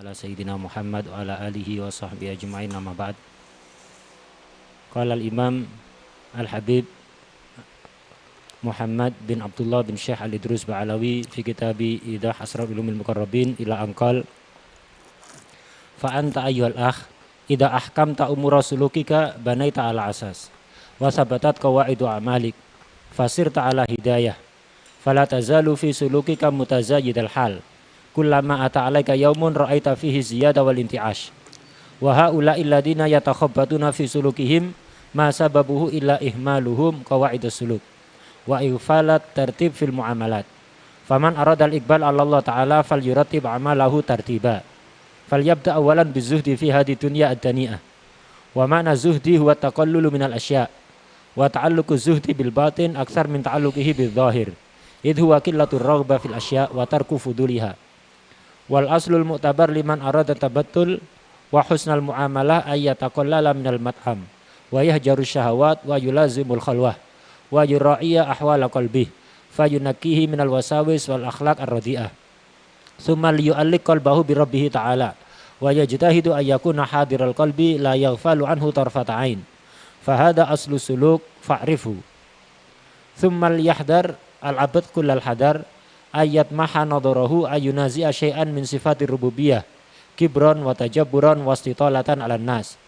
ala sayyidina Muhammad wa ala alihi wa sahbihi ajma'in, amma ba'd. Qala al-Imam Al-Habib Muhammad bin Abdullah bin Syekh Al-Idrus Ba'alawi fi kitabi Idah Asrar Ulumil Muqarrabin ila anqal fa anta ayyuhal akh idza ahkamta umura sulukika banaita ala asas wa sabatat qawaidu amalik fasirta ala hidayah fala tazalu fi sulukika mutazayyidal hal kullama ata alaika yaumun ra'aita fihi ziyada wal inti'ash wa haula'i alladhina yatakhabbatuna fi sulukihim ma sababuhu illa ihmaluhum qawaidus suluk wa ifalat tertib fil muamalat faman arada al-iqbal ala Allah ta'ala falyuratib amalahu tartiba falyabda awalan bizuhdi fi hadi dunya ad-dani'ah wa ma'na zuhdi huwa taqallulu minal asya' wa ta'alluqu zuhdi bil batin aktsar min ta'alluqihi bil zahir idh huwa qillatur raghbah fil asya' wa tarku fuduliha wal aslul mu'tabar liman arada tabattul wa husnal muamalah ayyataqallala minal mat'am wa yahjaru syahawat wa yulazimul khalwah wa yura'iya ahwala qalbih fayunakkihi minal wasawis wal akhlaq ar-radhi'ah thumma liyu'alliq qalbahu bi rabbih ta'ala wa yajtahidu ayyakuna hadiral qalbi la yaghfalu anhu tarfata ain fahada aslu suluk fa'rifu thumma liyahdar al-abad kullal hadar ayat maha nadarahu ayunazi'a syai'an min sifatir rububiyah kibron wa tajabburan wastitalatan 'alan nas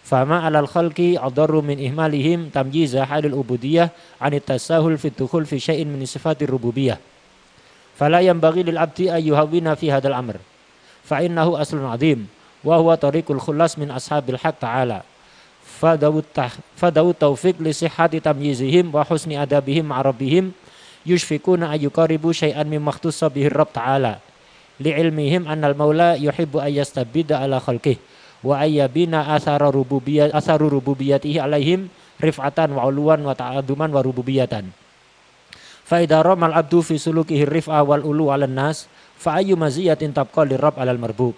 fama 'alal khalqi adarru min ihmalihim tamyiza halil ubudiyah 'anit tasahul fi dukhul fi syai'in min sifatir rububiyah fala yanbaghi lil 'abdi ayyuhawwina fi hadzal amr fa innahu aslun 'azim wa huwa tariqul khulas min ashabil haqq ta'ala fadawut taufiq li sihhati tamyizihim wa husni adabihim ma'a rabbihim yushfikuna ayyukaribu syai'an mimma ikhtassa bihi Rabb ta'ala li'ilmihim annal maula yuhibbu ayyastabida ala khalqih wa ayyabina atharu rububiyatihi alaihim rif'atan wa uluwan wa ta'aduman wa rububiyatan fa idza ramal abdu fi sulukihi rif'a wal ulu 'alan nas fa ayyu maziyatin tabqa lirabb 'alal marbub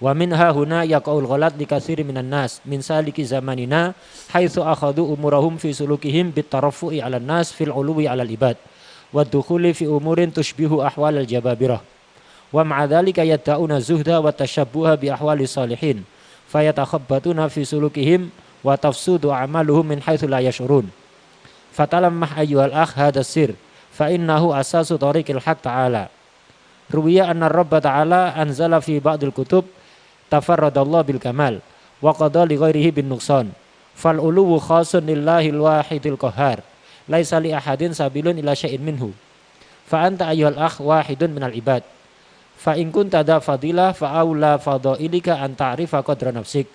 wa minha huna yaqaul ghalat li katsiri minan nas min saliki zamanina haitsu akhadhu umurahum fi sulukihim bit taraffu'i 'alan nas fil 'uluwi 'alal ibad waddukhuli fi umurin tushbihu ahwal al-jababirah wa ma'a dhalika yad'una zuhda wa tashabbuha bi ahwali salihin fayatakhabbatuna fi sulukihim wa tafsudu a'maluhum min haitsu la yash'urun fatalammah ayyuhal akh hadha sir fa innahu asasu tariqil haqq ta'ala ruwiya anna Rabb ta'ala anzala fi ba'dil kutub tafarradallahu bil kamal wa qada li ghairihi bin nuqsan fal uluwu khasun lillahil wahidil qahhar laisa li ahadin sabilun ila syai'in minhu fa anta ayyuhal akh wahidun minal ibad fa in kunta da fadilah fa aula fadailika an ta'rifa qadra nafsik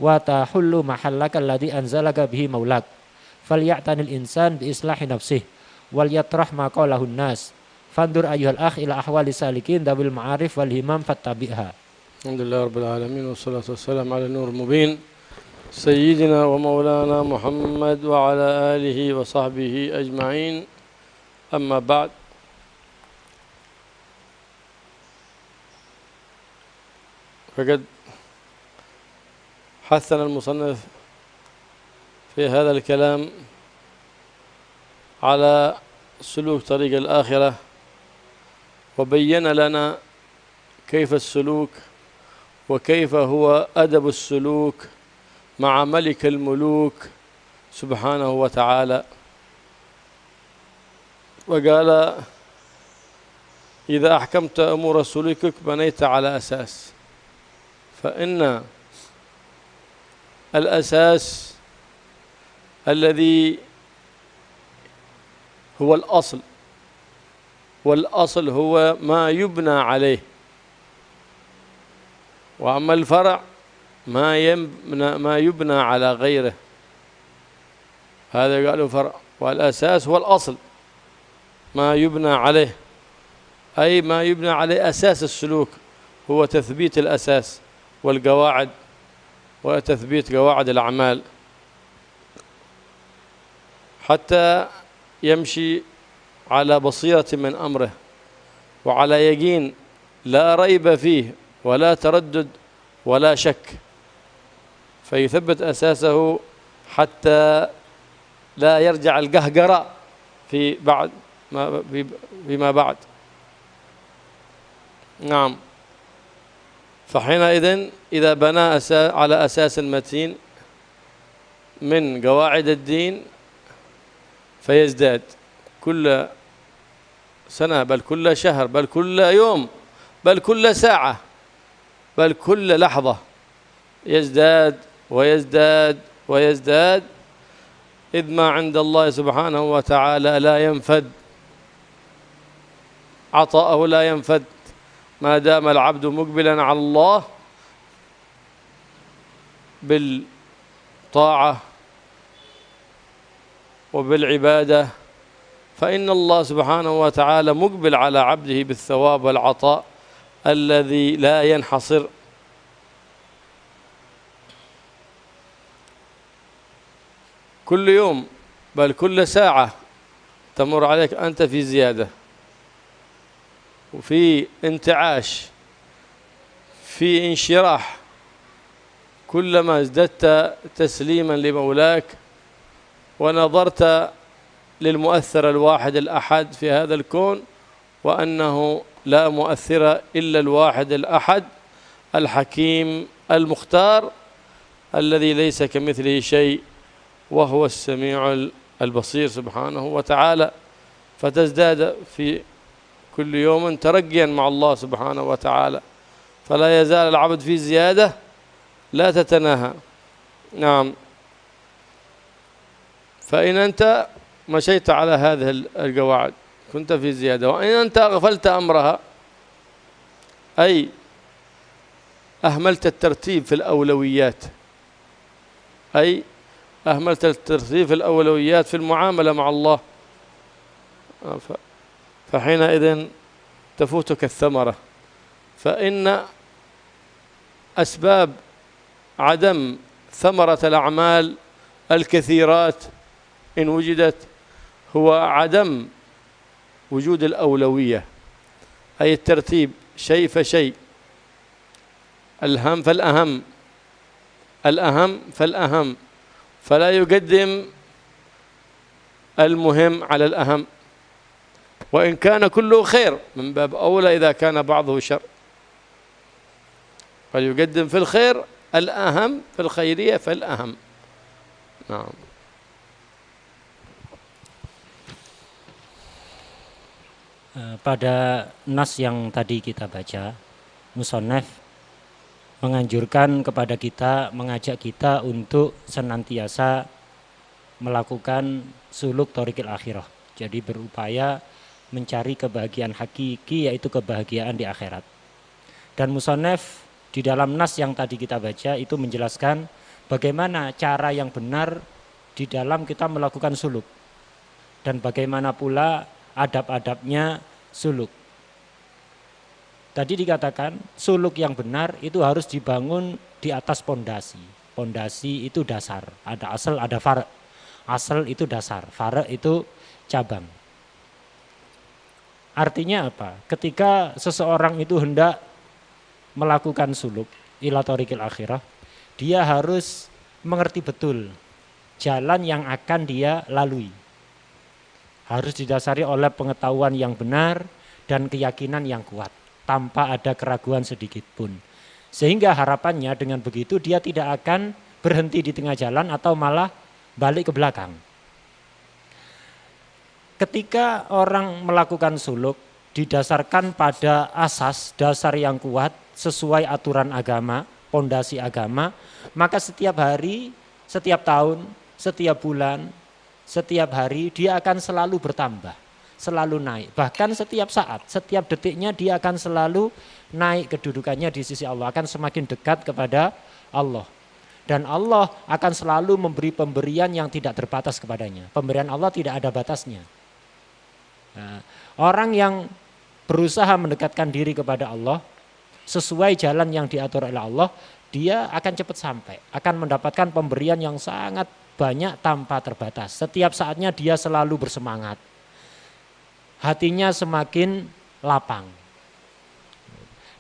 wa tahullu mahallaka alladhi anzalaka bihi maulak falya'tanil insan bi islahi nafsih wal yatrah ma qalahu an-nas fandur ayyuhal akh ila ahwali salikin dawil ma'arif wal himam fattabi'ha. Alhamdulillah rabbil alamin wassalatu wassalamu ala nur mubin سيدنا ومولانا محمد وعلى آله وصحبه أجمعين أما بعد فقد حثنا المصنف في هذا الكلام على سلوك طريق الآخرة وبين لنا كيف السلوك وكيف هو أدب السلوك مع ملك الملوك سبحانه وتعالى وقال إذا أحكمت أمور سلوكك بنيت على أساس فإن الأساس الذي هو الأصل والأصل هو ما يبنى عليه وأما الفرع ما يبنى على غيره هذا قالوا فرع والأساس هو الأصل ما يبنى عليه أي ما يبنى عليه أساس السلوك هو تثبيت الأساس والقواعد وتثبيت قواعد الأعمال حتى يمشي على بصيرة من أمره وعلى يقين لا ريب فيه ولا تردد ولا شك فيثبت أساسه حتى لا يرجع القهقرة فيما بعد. نعم. فحينئذ إذا بنى على أساس متين من قواعد الدين فيزداد كل سنة، بل كل شهر، بل كل يوم، بل كل ساعة، بل كل لحظة، يزداد ويزداد ويزداد، إذ ما عند الله سبحانه وتعالى لا ينفد، عطاءه لا ينفد ما دام العبد مقبلا على الله بالطاعة وبالعبادة، فإن الله سبحانه وتعالى مقبل على عبده بالثواب والعطاء الذي لا ينحصر. كل يوم بل كل ساعة تمر عليك أنت في زيادة وفي انتعاش، في انشراح، كلما ازددت تسليما لمولاك ونظرت للمؤثر الواحد الأحد في هذا الكون، وأنه لا مؤثر إلا الواحد الأحد الحكيم المختار الذي ليس كمثله شيء وهو السميع البصير سبحانه وتعالى، فتزداد في كل يوم ترقيا مع الله سبحانه وتعالى، فلا يزال العبد في زيادة لا تتناهى. نعم. فإن أنت مشيت على هذه القواعد كنت في زيادة، وإن أنت أغفلت أمرها أي أهملت الترتيب في الأولويات، أي أهملت الترتيب في الأولويات في المعاملة مع الله، فحينئذ تفوتك الثمرة. فإن أسباب عدم ثمرة الأعمال الكثيرات إن وجدت هو عدم وجود الأولوية، أي الترتيب شيء فشيء، الهم فالأهم، الأهم فالأهم، فلا يقدم المهم على الأهم، وإن كان كله خير من باب أولى إذا كان بعضه شر، فليقدم في الخير الأهم، في الخيرية فالأهم. نعم. Pada nas yang tadi kita baca, musannaf menganjurkan kepada kita, mengajak kita untuk senantiasa melakukan suluk thoriqil akhirah. Jadi berupaya mencari kebahagiaan hakiki, yaitu kebahagiaan di akhirat. Dan musannaf di dalam nas yang tadi kita baca itu menjelaskan bagaimana cara yang benar di dalam kita melakukan suluk, dan bagaimana pula adab-adabnya suluk. Tadi dikatakan suluk yang benar itu harus dibangun di atas pondasi. Pondasi itu dasar, ada asal, ada far'. Asal itu dasar, far' itu cabang. Artinya apa? Ketika seseorang itu hendak melakukan suluk ila thoriqil akhirah, dia harus mengerti betul jalan yang akan dia lalui. Harus didasari oleh pengetahuan yang benar dan keyakinan yang kuat, tanpa ada keraguan sedikit pun. Sehingga harapannya dengan begitu dia tidak akan berhenti di tengah jalan atau malah balik ke belakang. Ketika orang melakukan suluk didasarkan pada asas dasar yang kuat sesuai aturan agama, pondasi agama, maka setiap hari, setiap tahun, setiap bulan, setiap hari dia akan selalu bertambah, selalu naik. Bahkan setiap saat, setiap detiknya dia akan selalu naik kedudukannya di sisi Allah, akan semakin dekat kepada Allah. Dan Allah akan selalu memberi pemberian yang tidak terbatas kepadanya. Pemberian Allah tidak ada batasnya. Nah, orang yang berusaha mendekatkan diri kepada Allah sesuai jalan yang diatur oleh Allah, dia akan cepat sampai, akan mendapatkan pemberian yang sangat banyak tanpa terbatas. Setiap saatnya dia selalu bersemangat, hatinya semakin lapang,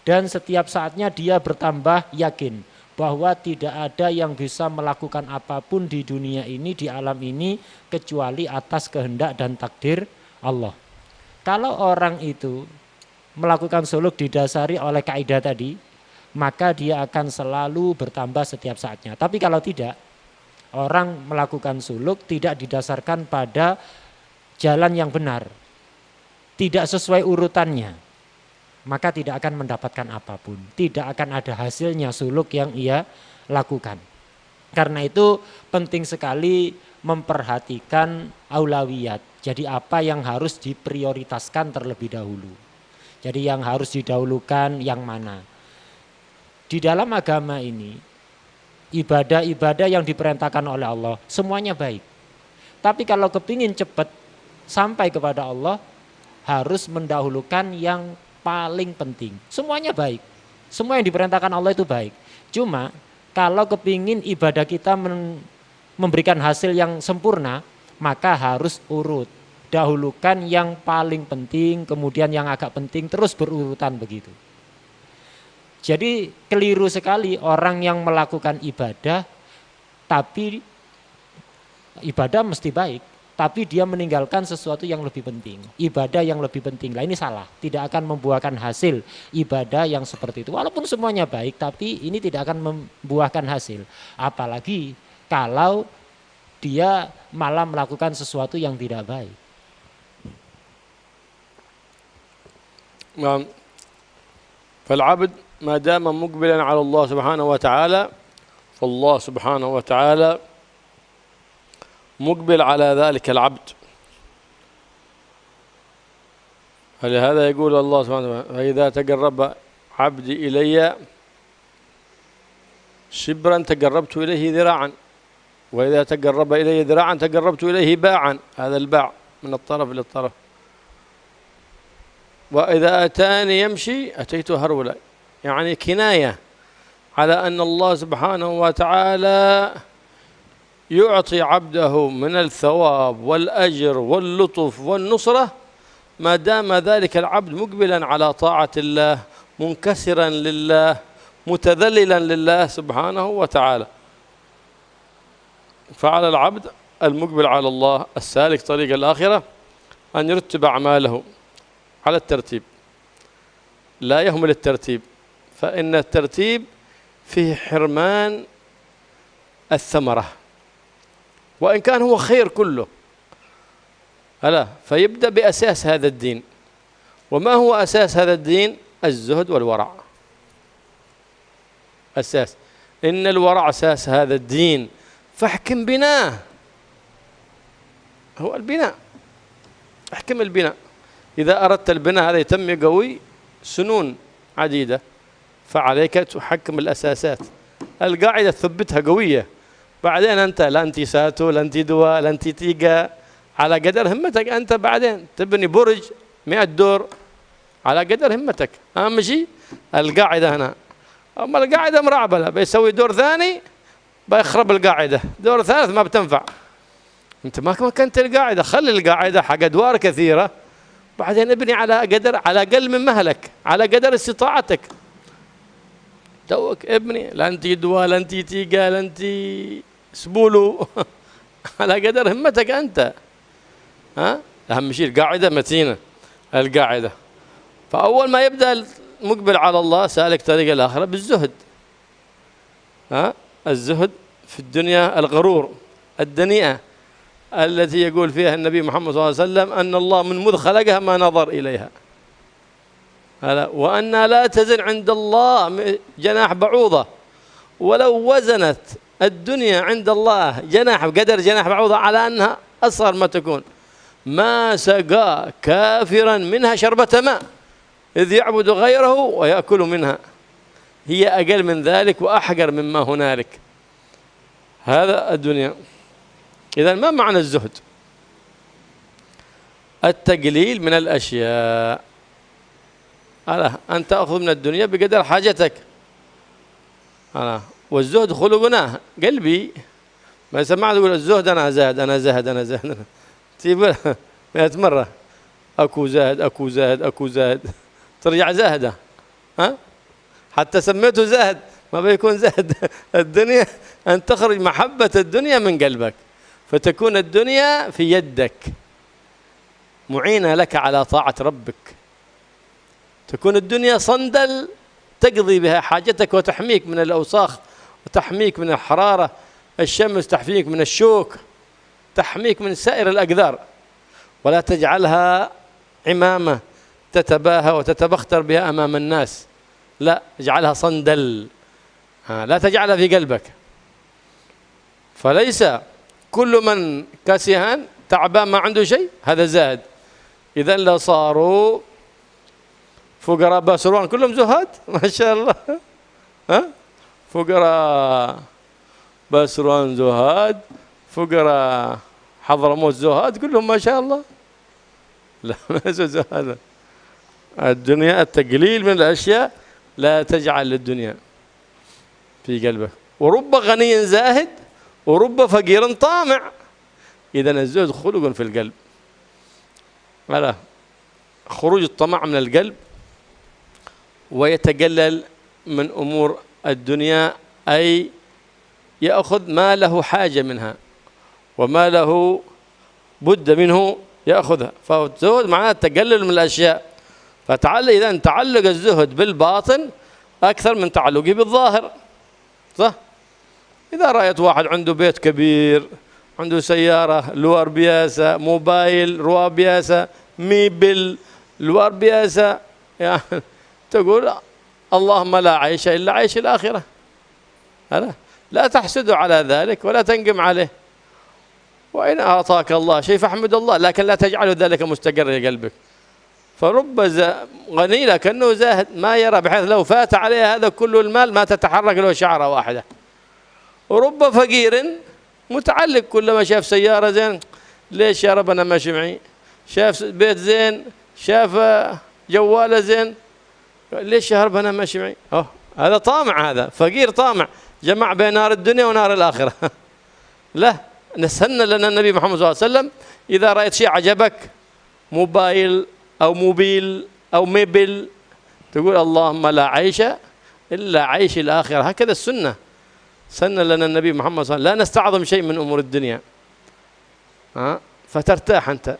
dan setiap saatnya dia bertambah yakin bahwa tidak ada yang bisa melakukan apapun di dunia ini, di alam ini, kecuali atas kehendak dan takdir Allah. Kalau orang itu melakukan suluk didasari oleh kaidah tadi, maka dia akan selalu bertambah setiap saatnya. Tapi kalau tidak, orang melakukan suluk tidak didasarkan pada jalan yang benar, tidak sesuai urutannya, maka tidak akan mendapatkan apapun, tidak akan ada hasilnya suluk yang ia lakukan. Karena itu penting sekali memperhatikan aulawiyat. Jadi apa yang harus diprioritaskan terlebih dahulu. Jadi yang harus didahulukan yang mana. Di dalam agama ini, ibadah-ibadah yang diperintahkan oleh Allah semuanya baik. Tapi kalau kepingin cepat sampai kepada Allah, harus mendahulukan yang paling penting. Semuanya baik. Semua yang diperintahkan Allah itu baik. Cuma kalau kepingin ibadah kita memberikan hasil yang sempurna, maka harus urut. Dahulukan yang paling penting, kemudian yang agak penting, terus berurutan begitu. Jadi keliru sekali orang yang melakukan ibadah, tapi ibadah mesti baik, tapi dia meninggalkan sesuatu yang lebih penting. Ibadah yang lebih penting, lah ini salah. Tidak akan membuahkan hasil ibadah yang seperti itu. Walaupun semuanya baik, tapi ini tidak akan membuahkan hasil. Apalagi kalau dia malah melakukan sesuatu yang tidak baik. نعم. فالعبد ما دام مقبلا على الله سبحانه وتعالى، فالله سبحانه وتعالى مقبل على ذلك العبد. فلهذا يقول الله سبحانه وتعالى: فإذا تقرب عبدي إلي شبرا تقربت إليه ذراعا، وإذا تقرب إلي ذراعا تقربت إليه باعا. هذا الباع من الطرف للطرف. وإذا أتاني يمشي أتيته هرولا، يعني كناية على أن الله سبحانه وتعالى يعطي عبده من الثواب والأجر واللطف والنصرة ما دام ذلك العبد مقبلا على طاعة الله، منكسرا لله، متذللا لله سبحانه وتعالى. فعلى العبد المقبل على الله السالك طريق الآخرة أن يرتب أعماله على الترتيب، لا يهمل الترتيب، فإن الترتيب فيه حرمان الثمرة، وإن كان هو خير كله. ألا فيبدأ بأساس هذا الدين. وما هو أساس هذا الدين؟ الزهد والورع. أساس، إن الورع أساس هذا الدين، فاحكم بناه. هو البناء، احكم البناء. إذا أردت البناء هذا يتم قوي سنون عديدة، فعليك تحكم الأساسات. القاعدة تثبتها قوية، بعدين أنت لا أنت ساتو لا أنت دواء لا أنت تيجا، على قدر همتك أنت. بعدين تبني برج 100 دور على قدر همتك. أهم شيء القاعدة هنا. أما القاعدة مرعبلة، بيسوي دور ثاني بيخرب القاعدة، دور ثالث ما بتنفع. أنت ما مكنت القاعدة، خلي القاعدة حق أدوار كثيرة، بعدين ابني على أقل من مهلك، على قدر استطاعتك. توك ابني، لا أنت دواء لا أنت تيجا لا أنت سبولو على قدر همتك أنت. ها؟ أهم شيء القاعدة متينة، القاعدة. فأول ما يبدأ المقبل على الله سالك طريق الآخرة بالزهد. ها؟ الزهد في الدنيا الغرور الدنيئة التي يقول فيها النبي محمد صلى الله عليه وسلم أن الله من مذ خلقها ما نظر إليها، وأن لا تزن عند الله جناح بعوضة، ولو وزنت الدنيا عند الله جناح قدر جناح بعوضة على أنها أصغر ما تكون ما سقى كافرا منها شربة ماء، إذ يعبد غيره ويأكل منها، هي أقل من ذلك وأحقر مما هنالك. هذا الدنيا. إذا ما معنى الزهد؟ التقليل من الأشياء، أن تأخذ من الدنيا بقدر حاجتك. والزهد خلقناه قلبي. ما سمعت تقول الزهد أنا زاهد أنا زاهد أنا زاهد، تجيب 100 مرة أكو زاهد أكو زاهد أكو زاهد، ترجع زاهدة. ها؟ حتى سميته زاهد ما بيكون زاهد. الدنيا أن تخرج محبة الدنيا من قلبك، فتكون الدنيا في يدك معينة لك على طاعة ربك. تكون الدنيا صندل تقضي بها حاجتك وتحميك من الأوساخ وتحميك من الحرارة، الشمس تحميك من الشوك، تحميك من سائر الأقدار. ولا تجعلها عمامة تتباهى وتتبختر بها أمام الناس، لا، اجعلها صندل، لا تجعلها في قلبك. فليس كل من كسيهان تعبان ما عنده شيء هذا زاهد، إذا لصاروا فقراء باسروان كلهم زهاد ما شاء الله. فقراء باسروان زهاد، فقراء حضرموت زهاد، كلهم ما شاء الله. لا ما زهاد. الدنيا التقليل من الأشياء لا تجعل للدنيا في قلبك. ورب غني زاهد ورب فقير طامع، إذا الزهد خلق في القلب. على خروج الطمع من القلب ويتقلل من أمور الدنيا، أي يأخذ ما له حاجة منها وما له بد منه يأخذها. فالزهد معناه التقلل من الأشياء. إذا تعلق الزهد بالباطن أكثر من تعلقه بالظاهر، صح؟ إذا رأيت واحد عنده بيت كبير، عنده سيارة لوار بياسة، موبايل رواب بياسة، ميبل لوار بياسة، يعني تقول اللهم لا عيش إلا عيش الآخرة. لا تحسد على ذلك ولا تنقم عليه. وإن أعطاك الله شيء فاحمد الله، لكن لا تجعله ذلك مستقر في قلبك. فرب غني لكنه زاهد ما يرى، بحيث لو فات عليه هذا كل المال ما تتحرك له شعرة واحدة. ورب فقير متعلق، كلما شاف سيارة زين ليش يا رب أنا ماشي معي، شاف بيت زين، شاف جوالة زين، ليش يا رب أنا ماشي معي. هذا طامع، هذا فقير طامع، جمع بين نار الدنيا ونار الآخرة. لا، نسهلنا لنا النبي محمد صلى الله عليه وسلم إذا رأيت شيء عجبك، موبايل أو موبيل أو ميبل، تقول اللهم لا عيش إلا عيش الآخرة. هكذا السنة سن لنا النبي محمد صلى الله عليه وسلم. لا نستعظم شيء من أمور الدنيا فترتاح أنت.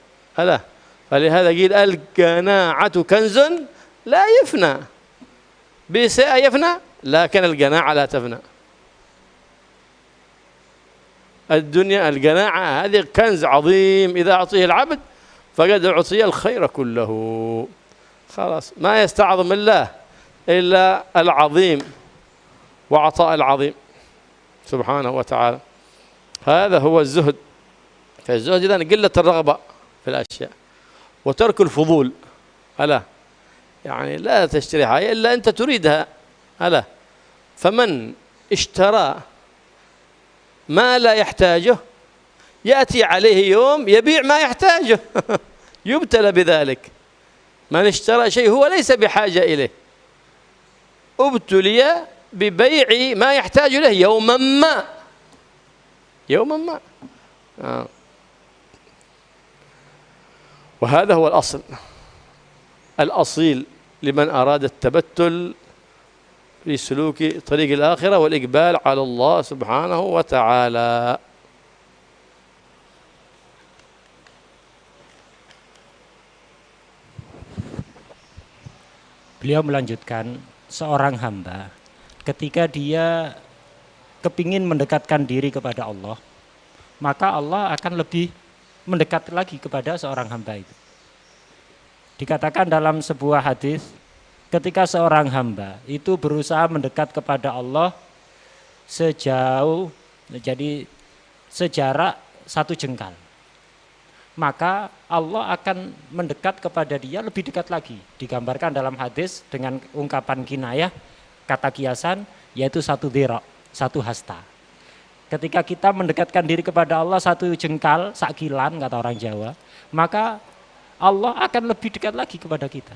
فلهذا قيل القناعة كنز لا يفنى، بشيء يفنى لكن القناعة لا تفنى. الدنيا القناعة هذه كنز عظيم، إذا أعطيه العبد فقد أعطي الخير كله. خلاص ما يستعظم الله إلا العظيم وعطاء العظيم سبحانه وتعالى. هذا هو الزهد. فالزهد إذن قلة الرغبة في الأشياء وترك الفضول. يعني لا تشتري حاجة إلا أنت تريدها. فمن اشترى ما لا يحتاجه يأتي عليه يوم يبيع ما يحتاجه. يبتلى بذلك. من اشترى شيء هو ليس بحاجة إليه ابتلي ببيع ما يحتاج له يوما ما. وهذا هو الأصيل لمن أراد التبتل في سلوك طريق الآخرة والإقبال على الله سبحانه وتعالى. Beliau melanjutkan, seorang hamba ketika dia kepingin mendekatkan diri kepada Allah, maka Allah akan lebih mendekat lagi kepada seorang hamba itu. Dikatakan dalam sebuah hadis, ketika seorang hamba itu berusaha mendekat kepada Allah sejarak 1 jengkal, maka Allah akan mendekat kepada dia lebih dekat lagi. Digambarkan dalam hadis dengan ungkapan kinayah, kata kiasan, yaitu 1 dhira', 1 hasta. Ketika kita mendekatkan diri kepada Allah 1 jengkal, sakilan kata orang Jawa, maka Allah akan lebih dekat lagi kepada kita.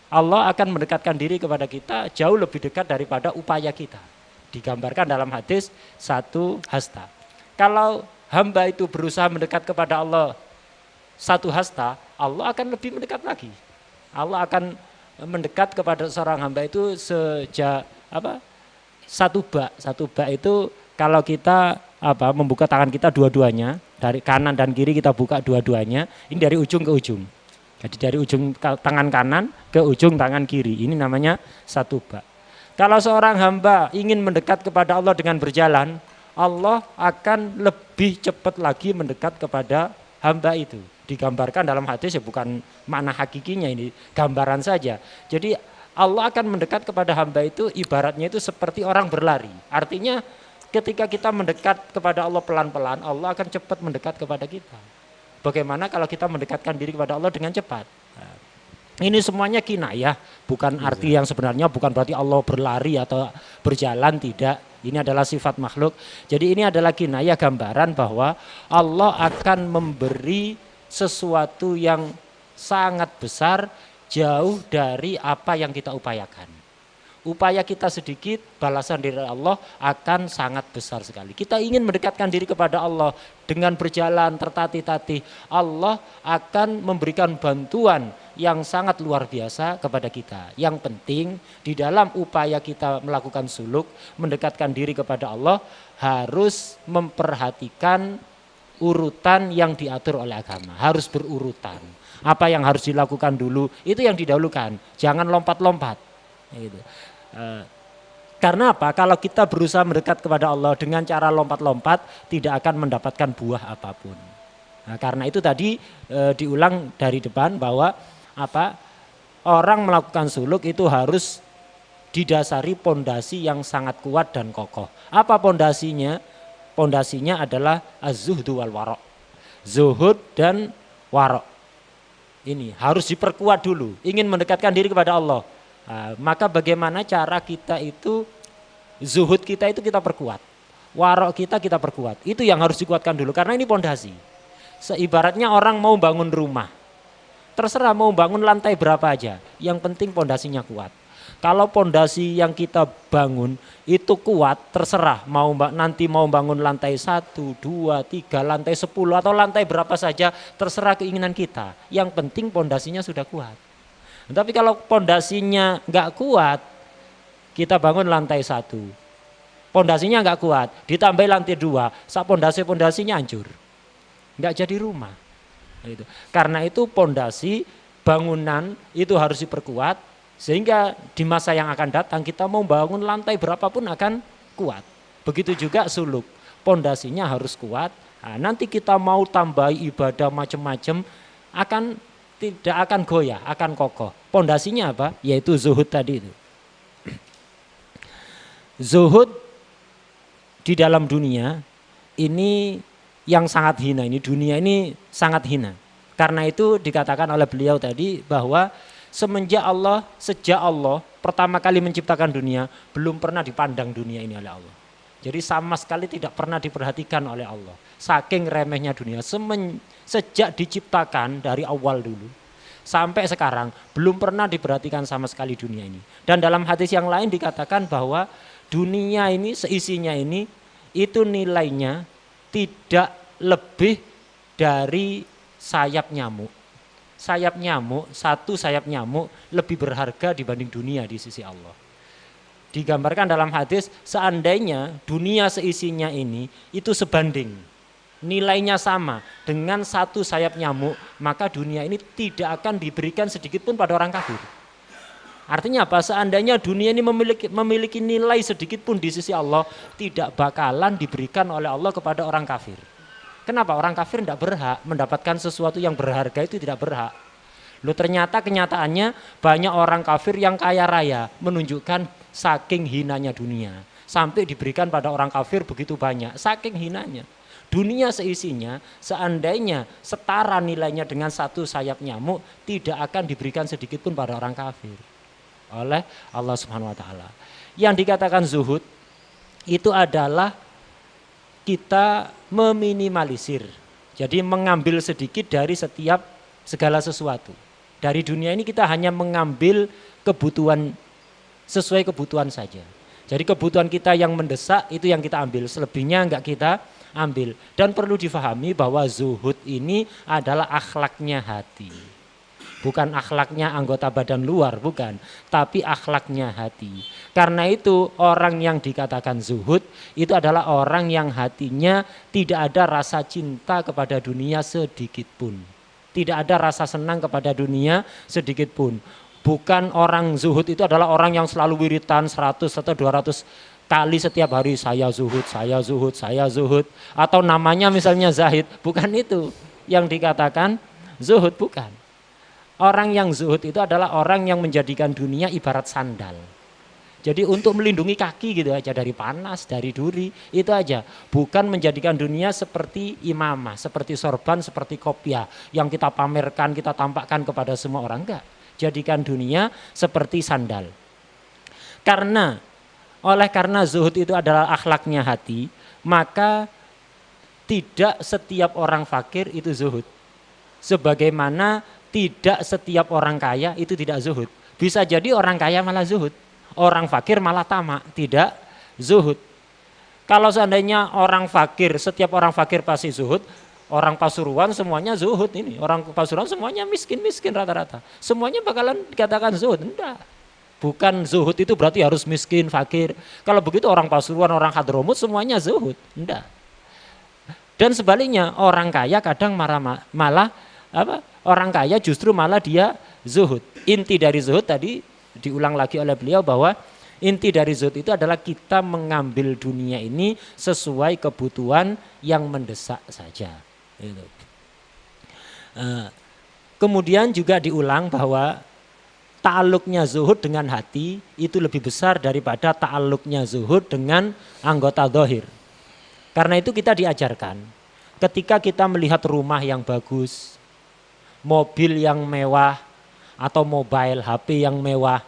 Allah akan mendekatkan diri kepada kita jauh lebih dekat daripada upaya kita. Digambarkan dalam hadis 1 hasta. Kalau hamba itu berusaha mendekat kepada Allah 1 hasta, Allah akan lebih mendekat lagi. Allah akan mendekat kepada seorang hamba itu 1 bak. 1 bak itu kalau kita membuka tangan kita dua-duanya, dari kanan dan kiri kita buka dua-duanya, ini dari ujung ke ujung. Jadi dari ujung tangan kanan ke ujung tangan kiri. Ini namanya satu bak. Kalau seorang hamba ingin mendekat kepada Allah dengan berjalan, Allah akan lebih cepat lagi mendekat kepada hamba itu. Digambarkan dalam hadis, ya bukan makna hakikinya, ini gambaran saja. Jadi Allah akan mendekat kepada hamba itu ibaratnya itu seperti orang berlari. Artinya ketika kita mendekat kepada Allah pelan-pelan, Allah akan cepat mendekat kepada kita. Bagaimana kalau kita mendekatkan diri kepada Allah dengan cepat? Ini semuanya kinayah, bukan arti yang sebenarnya, bukan berarti Allah berlari atau berjalan, tidak. Ini adalah sifat makhluk. Jadi ini adalah kinayah, gambaran bahwa Allah akan memberi sesuatu yang sangat besar, jauh dari apa yang kita upayakan. Upaya kita sedikit, balasan dari Allah akan sangat besar sekali. Kita ingin mendekatkan diri kepada Allah dengan berjalan tertatih-tatih, Allah akan memberikan bantuan yang sangat luar biasa kepada kita. Yang penting di dalam upaya kita melakukan suluk, mendekatkan diri kepada Allah, harus memperhatikan urutan yang diatur oleh agama. Harus berurutan. Apa yang harus dilakukan dulu, itu yang didahulukan. Jangan lompat-lompat. Gitu. Karena apa? Kalau kita berusaha mendekat kepada Allah dengan cara lompat-lompat, tidak akan mendapatkan buah apapun. Nah, karena itu tadi diulang dari depan bahwa apa? Orang melakukan suluk itu harus didasari pondasi yang sangat kuat dan kokoh. Apa pondasinya? Pondasinya adalah az-zuhdu wal wara'. Zuhud dan wara'. Ini harus diperkuat dulu. Ingin mendekatkan diri kepada Allah. Nah, maka bagaimana cara kita itu, zuhud kita itu kita perkuat, warok kita perkuat, itu yang harus dikuatkan dulu karena ini pondasi. Seibaratnya orang mau bangun rumah, terserah mau bangun lantai berapa aja, yang penting pondasinya kuat. Kalau pondasi yang kita bangun itu kuat, terserah nanti mau bangun lantai 1, 2, 3, lantai 10 atau lantai berapa saja, terserah keinginan kita. Yang penting pondasinya sudah kuat. Tapi kalau pondasinya nggak kuat, kita bangun lantai 1, pondasinya nggak kuat, ditambah lantai 2, pondasinya hancur, nggak jadi rumah. Gitu. Karena itu pondasi bangunan itu harus diperkuat, sehingga di masa yang akan datang kita mau bangun lantai berapapun akan kuat. Begitu juga suluk, pondasinya harus kuat. Nah, nanti kita mau tambahi ibadah macam-macam tidak akan goyah, akan kokoh. Pondasinya apa? Yaitu zuhud tadi itu. Zuhud di dalam dunia ini yang sangat hina, ini dunia ini sangat hina. Karena itu dikatakan oleh beliau tadi bahwa sejak Allah pertama kali menciptakan dunia, belum pernah dipandang dunia ini oleh Allah. Jadi sama sekali tidak pernah diperhatikan oleh Allah. Saking remehnya dunia. Sejak diciptakan dari awal dulu sampai sekarang belum pernah diperhatikan sama sekali dunia ini. Dan dalam hadis yang lain dikatakan bahwa dunia ini seisinya ini itu nilainya tidak lebih dari sayap nyamuk. Satu sayap nyamuk lebih berharga dibanding dunia di sisi Allah. Digambarkan dalam hadis, seandainya dunia seisinya ini itu sebanding, nilainya sama dengan satu sayap nyamuk, maka dunia ini tidak akan diberikan sedikit pun pada orang kafir. Artinya apa? Seandainya dunia ini memiliki nilai sedikit pun di sisi Allah, tidak bakalan diberikan oleh Allah kepada orang kafir. Kenapa? Orang kafir tidak berhak mendapatkan sesuatu yang berharga, itu tidak berhak. Loh, ternyata kenyataannya banyak orang kafir yang kaya raya, menunjukkan saking hinanya dunia. Sampai diberikan pada orang kafir begitu banyak, saking hinanya. Dunia seisinya seandainya setara nilainya dengan satu sayap nyamuk, tidak akan diberikan sedikit pun pada orang kafir oleh Allah Subhanahu wa taala. Yang dikatakan zuhud itu adalah kita meminimalisir. Jadi mengambil sedikit dari segala sesuatu. Dari dunia ini kita hanya mengambil kebutuhan sesuai kebutuhan saja. Jadi kebutuhan kita yang mendesak itu yang kita ambil, selebihnya enggak kita ambil. Dan perlu difahami bahwa zuhud ini adalah akhlaknya hati. Bukan akhlaknya anggota badan luar, bukan. Tapi akhlaknya hati. Karena itu orang yang dikatakan zuhud itu adalah orang yang hatinya tidak ada rasa cinta kepada dunia sedikit pun. Tidak ada rasa senang kepada dunia sedikit pun. Bukan orang zuhud itu adalah orang yang selalu wiritan 100 atau 200 kali setiap hari, saya zuhud, saya zuhud, saya zuhud. Atau namanya misalnya zahid, bukan itu yang dikatakan zuhud, bukan. Orang yang zuhud itu adalah orang yang menjadikan dunia ibarat sandal. Jadi untuk melindungi kaki gitu aja dari panas, dari duri, itu aja. Bukan menjadikan dunia seperti imamah, seperti sorban, seperti kopiah yang kita pamerkan, kita tampakkan kepada semua orang. Enggak. Jadikan dunia seperti sandal. Karena zuhud itu adalah akhlaknya hati, maka tidak setiap orang fakir itu zuhud. Sebagaimana tidak setiap orang kaya itu tidak zuhud. Bisa jadi orang kaya malah zuhud. Orang fakir malah tamak, tidak zuhud. Kalau seandainya orang fakir, setiap orang fakir pasti zuhud, orang Pasuruan semuanya zuhud ini. Orang Pasuruan semuanya miskin-miskin rata-rata. Semuanya bakalan dikatakan zuhud. Enggak. Bukan zuhud itu berarti harus miskin, fakir. Kalau begitu orang Pasuruan, orang Hadramut semuanya zuhud. Enggak. Dan sebaliknya orang kaya kadang malah orang kaya justru malah dia zuhud. Inti dari zuhud tadi diulang lagi oleh beliau bahwa inti dari zuhud itu adalah kita mengambil dunia ini sesuai kebutuhan yang mendesak saja. Kemudian juga diulang bahwa ta'alluqnya zuhud dengan hati itu lebih besar daripada ta'alluqnya zuhud dengan anggota zahir. Karena itu kita diajarkan ketika kita melihat rumah yang bagus, mobil yang mewah, atau mobile HP yang mewah,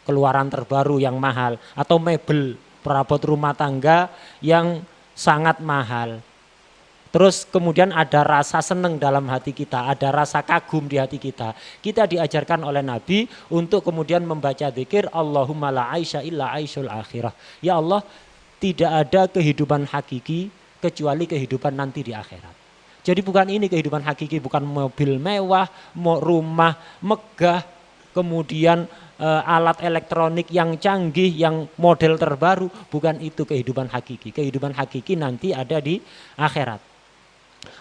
keluaran terbaru yang mahal, atau mebel perabot rumah tangga yang sangat mahal. Terus kemudian ada rasa senang dalam hati kita, ada rasa kagum di hati kita. Kita diajarkan oleh Nabi untuk kemudian membaca zikir Allahumma la aisha illa aishul akhirah. Ya Allah, tidak ada kehidupan hakiki kecuali kehidupan nanti di akhirat. Jadi bukan ini kehidupan hakiki, bukan mobil mewah, rumah megah, kemudian alat elektronik yang canggih, yang model terbaru. Bukan itu kehidupan hakiki. Kehidupan hakiki nanti ada di akhirat.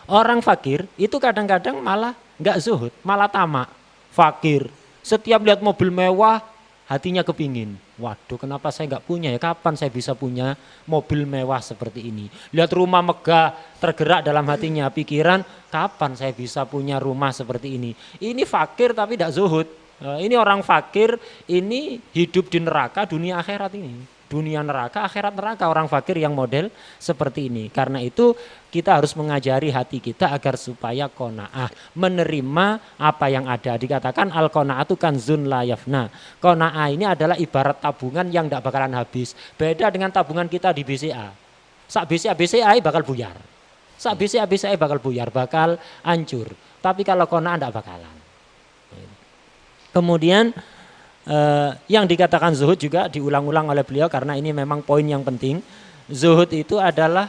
Orang fakir itu kadang-kadang malah nggak zuhud, malah tamak. Fakir, setiap lihat mobil mewah, hatinya kepingin. Waduh, kenapa saya nggak punya ya? Kapan saya bisa punya mobil mewah seperti ini? Lihat rumah megah, tergerak dalam hatinya pikiran, kapan saya bisa punya rumah seperti ini? Ini fakir tapi tidak zuhud. Ini orang fakir, ini hidup di neraka dunia akhirat ini. Dunia neraka, akhirat neraka, orang fakir yang model seperti ini. Karena itu kita harus mengajari hati kita agar supaya qanaah, menerima apa yang ada. Dikatakan al-qanaatu kanzun la yafna. Qanaah ini adalah ibarat tabungan yang tidak bakalan habis. Beda dengan tabungan kita di BCA. Sak BCA bakal buyar. Sak BCA bakal buyar, bakal hancur. Tapi kalau qanaah tidak bakalan. Kemudian yang dikatakan zuhud juga diulang-ulang oleh beliau karena ini memang poin yang penting. Zuhud itu adalah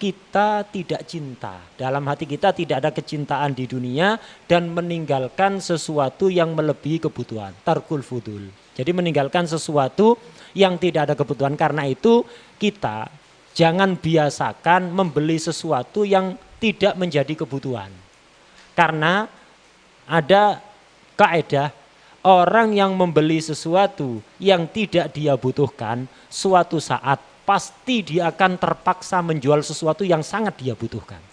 kita tidak cinta. Dalam hati kita tidak ada kecintaan di dunia dan meninggalkan sesuatu yang melebihi kebutuhan. Tarkul fudul. Jadi meninggalkan sesuatu yang tidak ada kebutuhan. Karena itu kita jangan biasakan membeli sesuatu yang tidak menjadi kebutuhan. Karena ada kaidah, orang yang membeli sesuatu yang tidak dia butuhkan, suatu saat pasti dia akan terpaksa menjual sesuatu yang sangat dia butuhkan.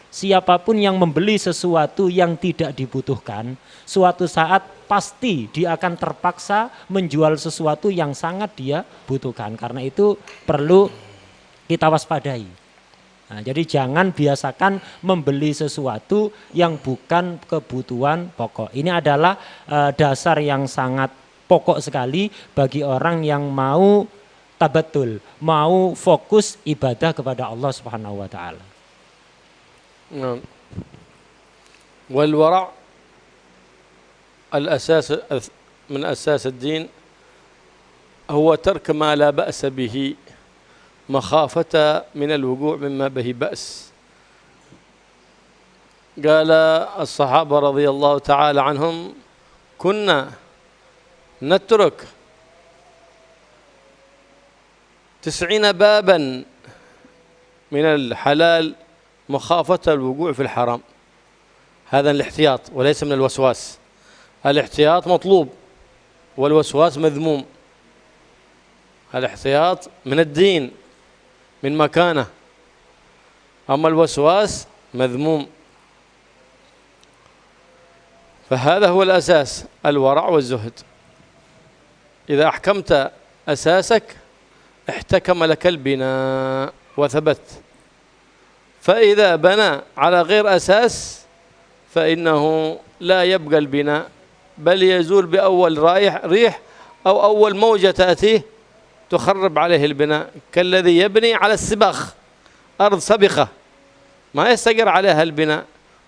Siapapun yang membeli sesuatu yang tidak dibutuhkan, suatu saat pasti dia akan terpaksa menjual sesuatu yang sangat dia butuhkan. Karena itu perlu kita waspadai. Nah, jadi jangan biasakan membeli sesuatu yang bukan kebutuhan pokok. Ini adalah dasar yang sangat pokok sekali bagi orang yang mau tabatul, mau fokus ibadah kepada Allah Subhanahu wa taala. Wal wara' al-asas min asas ad-din huwa tark ma la ba'sa bihi مخافة من الوقوع مما به بأس. قال الصحابة رضي الله تعالى عنهم كنا نترك 90 بابا من الحلال مخافة الوقوع في الحرام. هذا الاحتياط وليس من الوسواس. الاحتياط مطلوب والوسواس مذموم. الاحتياط من الدين، من مكانه، أما الوسواس مذموم. فهذا هو الأساس، الورع والزهد. إذا أحكمت أساسك احتكم لك البناء وثبت. فإذا بنى على غير أساس فإنه لا يبقى البناء، بل يزول بأول ريح أو أول موجة تأتيه تخرب عليه البناء، كالذي يبني على السباخ، أرض سبخة ما يستقر عليها البناء،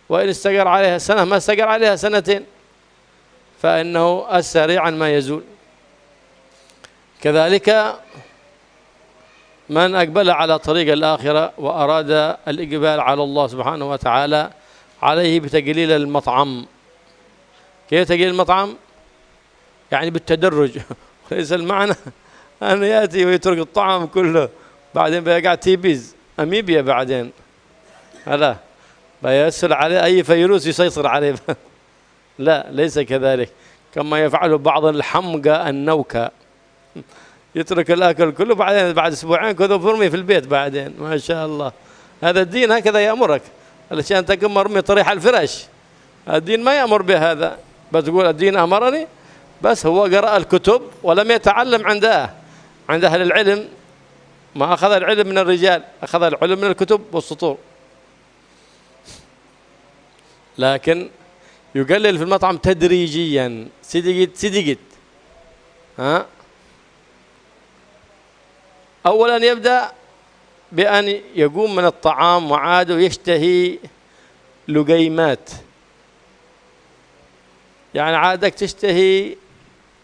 وإن استقر عليها سنة ما استقر عليها سنتين، فإنه سريعا ما يزول. كذلك من أقبل على طريق الآخرة وأراد الإقبال على الله سبحانه وتعالى عليه بتقليل المطعم. كيف تقليل المطعم؟ يعني بالتدرج ليس المعنى أن يأتي ويترك الطعام كله بعدين بيقع تيبيز أميبيا بعدين، لا بيسر عليه أي فيروس يسيطر عليه لا ليس كذلك، كما يفعله بعض الحمقى النوكى يترك الأكل كله بعدين بعد أسبوعين كذا فرمي في البيت بعدين ما شاء الله. هذا الدين هكذا يأمرك علشان تكون مرمي طريح الفراش. الدين ما يأمر بهذا، بس تقول الدين أمرني، بس هو قرأ الكتب ولم يتعلم عند أهل العلم، ما أخذ العلم من الرجال، أخذ العلم من الكتب والسطور. لكن يقلل في المطعم تدريجيا، صدقت ها. أولا يبدأ بأن يقوم من الطعام وعاده يشتهي لقيمات، يعني عادك تشتهي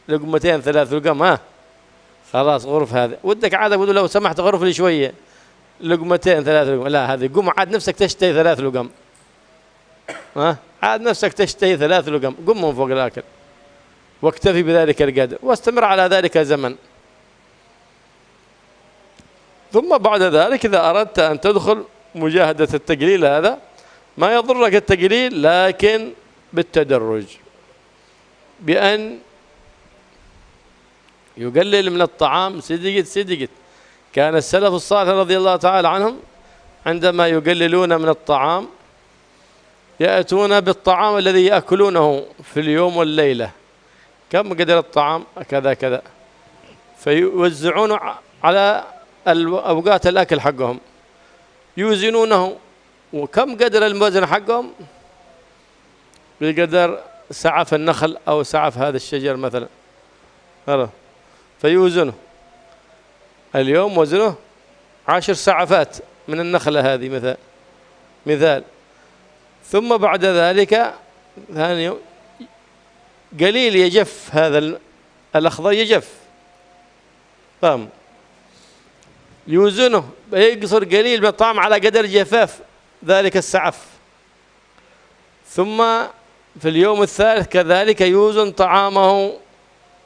لقمتين 3 لقم، ها خلاص غرف هذا ودك عادك بقول لو سمحت غرف لي شوية لقمتين 3 لقم، لا هذه قم عاد نفسك تشتهي 3 لقم، ها عاد نفسك تشتهي 3 لقم، قم من فوق الأكل واكتفي بذلك القدر واستمر على ذلك زمن. ثم بعد ذلك إذا أردت أن تدخل مجاهدة التقليل هذا ما يضرك التقليل، لكن بالتدرج، بأن يقلل من الطعام. صدقت كان السلف الصالح رضي الله تعالى عنهم عندما يقللون من الطعام يأتون بالطعام الذي يأكلونه في اليوم والليلة، كم قدر الطعام كذا كذا، فيوزعون على أوقات الأكل حقهم، يوزنونه، وكم قدر الموزن حقهم بقدر سعف النخل أو سعف هذا الشجر مثلا، فيوزنه اليوم وزنه 10 سعفات من النخلة هذه مثال. ثم بعد ذلك ثاني يوم قليل يجف هذا الأخضر يجف، فهم يوزنه يقصر قليل من الطعام على قدر جفاف ذلك السعف. ثم في اليوم الثالث كذلك يوزن طعامه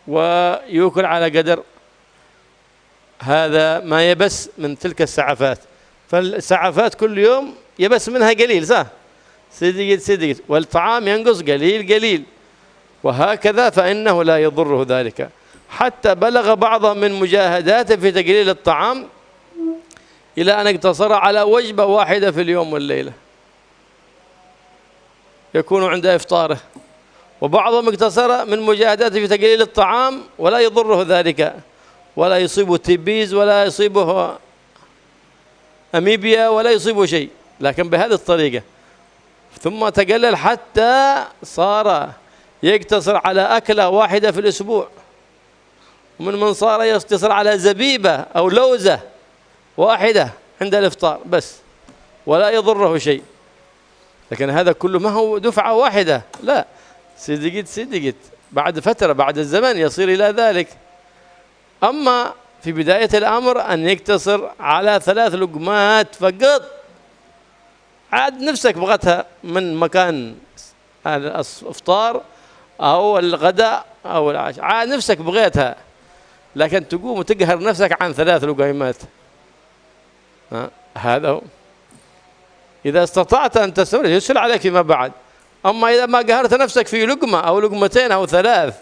ويأكل على قدر هذا ما يبس من تلك السعفات. فالسعفات كل يوم يبس منها قليل، صح؟ صدقت والطعام ينقص قليل، وهكذا فإنه لا يضره ذلك. حتى بلغ بعض من مجاهداته في تقليل الطعام إلى أن اقتصر على وجبة واحدة في اليوم والليلة يكون عند إفطاره، وبعضهم اقتصر من مجاهداته في تقليل الطعام ولا يضره ذلك، ولا يصيبه تبيز ولا يصيبه أميبيا ولا يصيبه شيء، لكن بهذه الطريقة. ثم تقلل حتى صار يقتصر على أكلة واحدة في الأسبوع، ومن صار يقتصر على زبيبة أو لوزة واحدة عند الإفطار بس ولا يضره شيء. لكن هذا كله ما هو دفعة واحدة، لا، صدقت بعد فترة بعد الزمن يصير إلى ذلك. أما في بداية الأمر أن يقتصر على 3 لقمات فقط، عاد نفسك بغتها من مكان الإفطار أو الغداء أو العشاء، عاد نفسك بغيتها، لكن تقوم وتقهر نفسك عن 3 لقيمات، هذا هو. إذا استطعت أن تستمر يسهل عليك فيما بعد، أما إذا ما قهرت نفسك في لقمة أو لقمتين أو ثلاث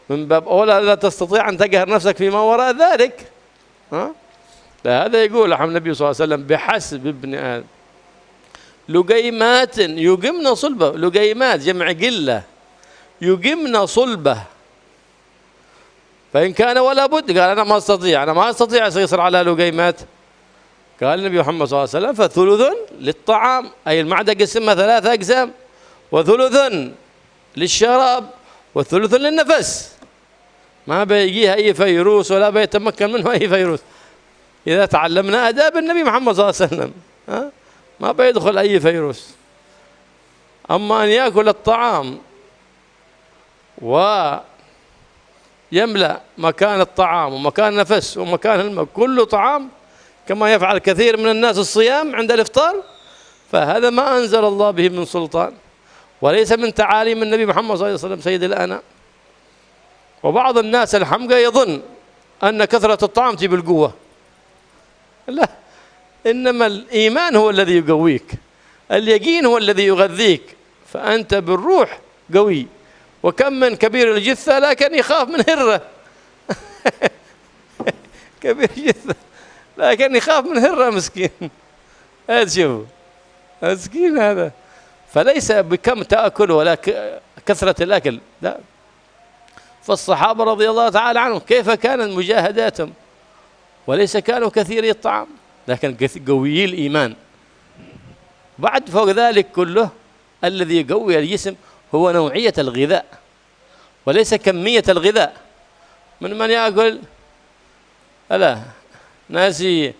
من باب أولى لا تستطيع أن تقهر نفسك فيما وراء ذلك. لا، هذا يقول النبي صلى الله عليه وسلم بحسب ابن آدم لقيمات يقمن صلبه. لقيمات جمع قلة، يقمن صلبه. فإن كان ولا بد قال أنا ما أستطيع أسيطر على لقيمات. قال النبي محمد صلى الله عليه وسلم فثلث للطعام، أي المعدة قسمها 3 أقسام، وثلث للشراب وثلث للنفس. ما بيجيها أي فيروس ولا بيتمكن منه أي فيروس. إذا تعلمنا آداب النبي محمد صلى الله عليه وسلم ما بيدخل أي فيروس. أما أن يأكل الطعام ويملأ مكان الطعام ومكان النفس ومكان الماء كله طعام كما يفعل كثير من الناس الصيام عند الإفطار، فهذا ما أنزل الله به من سلطان، وليس من تعاليم النبي محمد صلى الله عليه وسلم سيد الأنام. وبعض الناس الحمقى يظن أن كثرة الطعام تجيب القوة. لا، إنما الإيمان هو الذي يقويك، اليقين هو الذي يغذيك، فأنت بالروح قوي. وكم من كبير الجثة لكن يخاف من هرة كبير جثة لكن يخاف من هرة مسكين. هذا شوف مسكين هذا. فليس بكم تأكل ولا كثرة الأكل، لا. فالصحابة رضي الله تعالى عنهم كيف كانت مجاهداتهم، وليس كانوا كثيري الطعام لكن قويي الإيمان. بعد فوق ذلك كله الذي يقوي الجسم هو نوعية الغذاء وليس كمية الغذاء. من يأكل ألا ناسي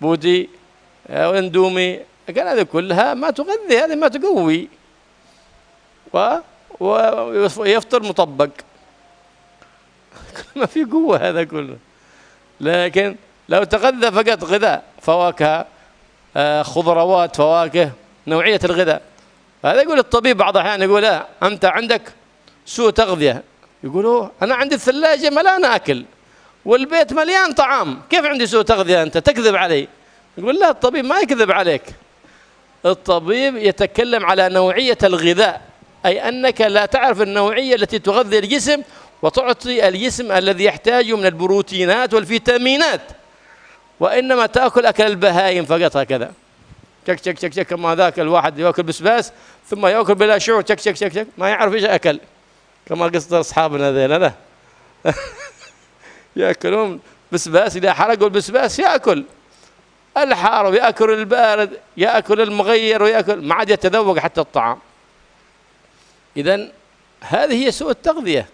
بودي أو اندومي، كان هذه كلها ما تغذي، هذه ما تقوي، ويفطر مطبق ما في قوة هذا كله. لكن لو تغذى فقط غذاء فواكه خضروات فواكه نوعية الغذاء. هذا يقول الطبيب بعض الأحيان يقول لا أنت عندك سوء تغذية، يقولوا أنا عندي الثلاجة مليانة أكل والبيت مليان طعام، كيف عندي سوء تغذية؟ أنت تكذب علي. يقول لا، الطبيب ما يكذب عليك، الطبيب يتكلم على نوعية الغذاء، أي أنك لا تعرف النوعية التي تغذي الجسم وتعطي الجسم الذي يحتاجه من البروتينات والفيتامينات، وإنما تأكل أكل البهائم فقط هكذا شك شك شك شك. كما ذاك الواحد يأكل بسباس ثم يأكل بلا شعور شك شك شك شك، ما يعرف إيش أكل، كما قصة أصحابنا ذيلا لا يأكلون بسباس، إذا حرقوا البسباس يأكل الحار ويأكل البارد يأكل المغير ويأكل، ما عاد يتذوق حتى الطعام. إذن هذه هي سوء التغذية.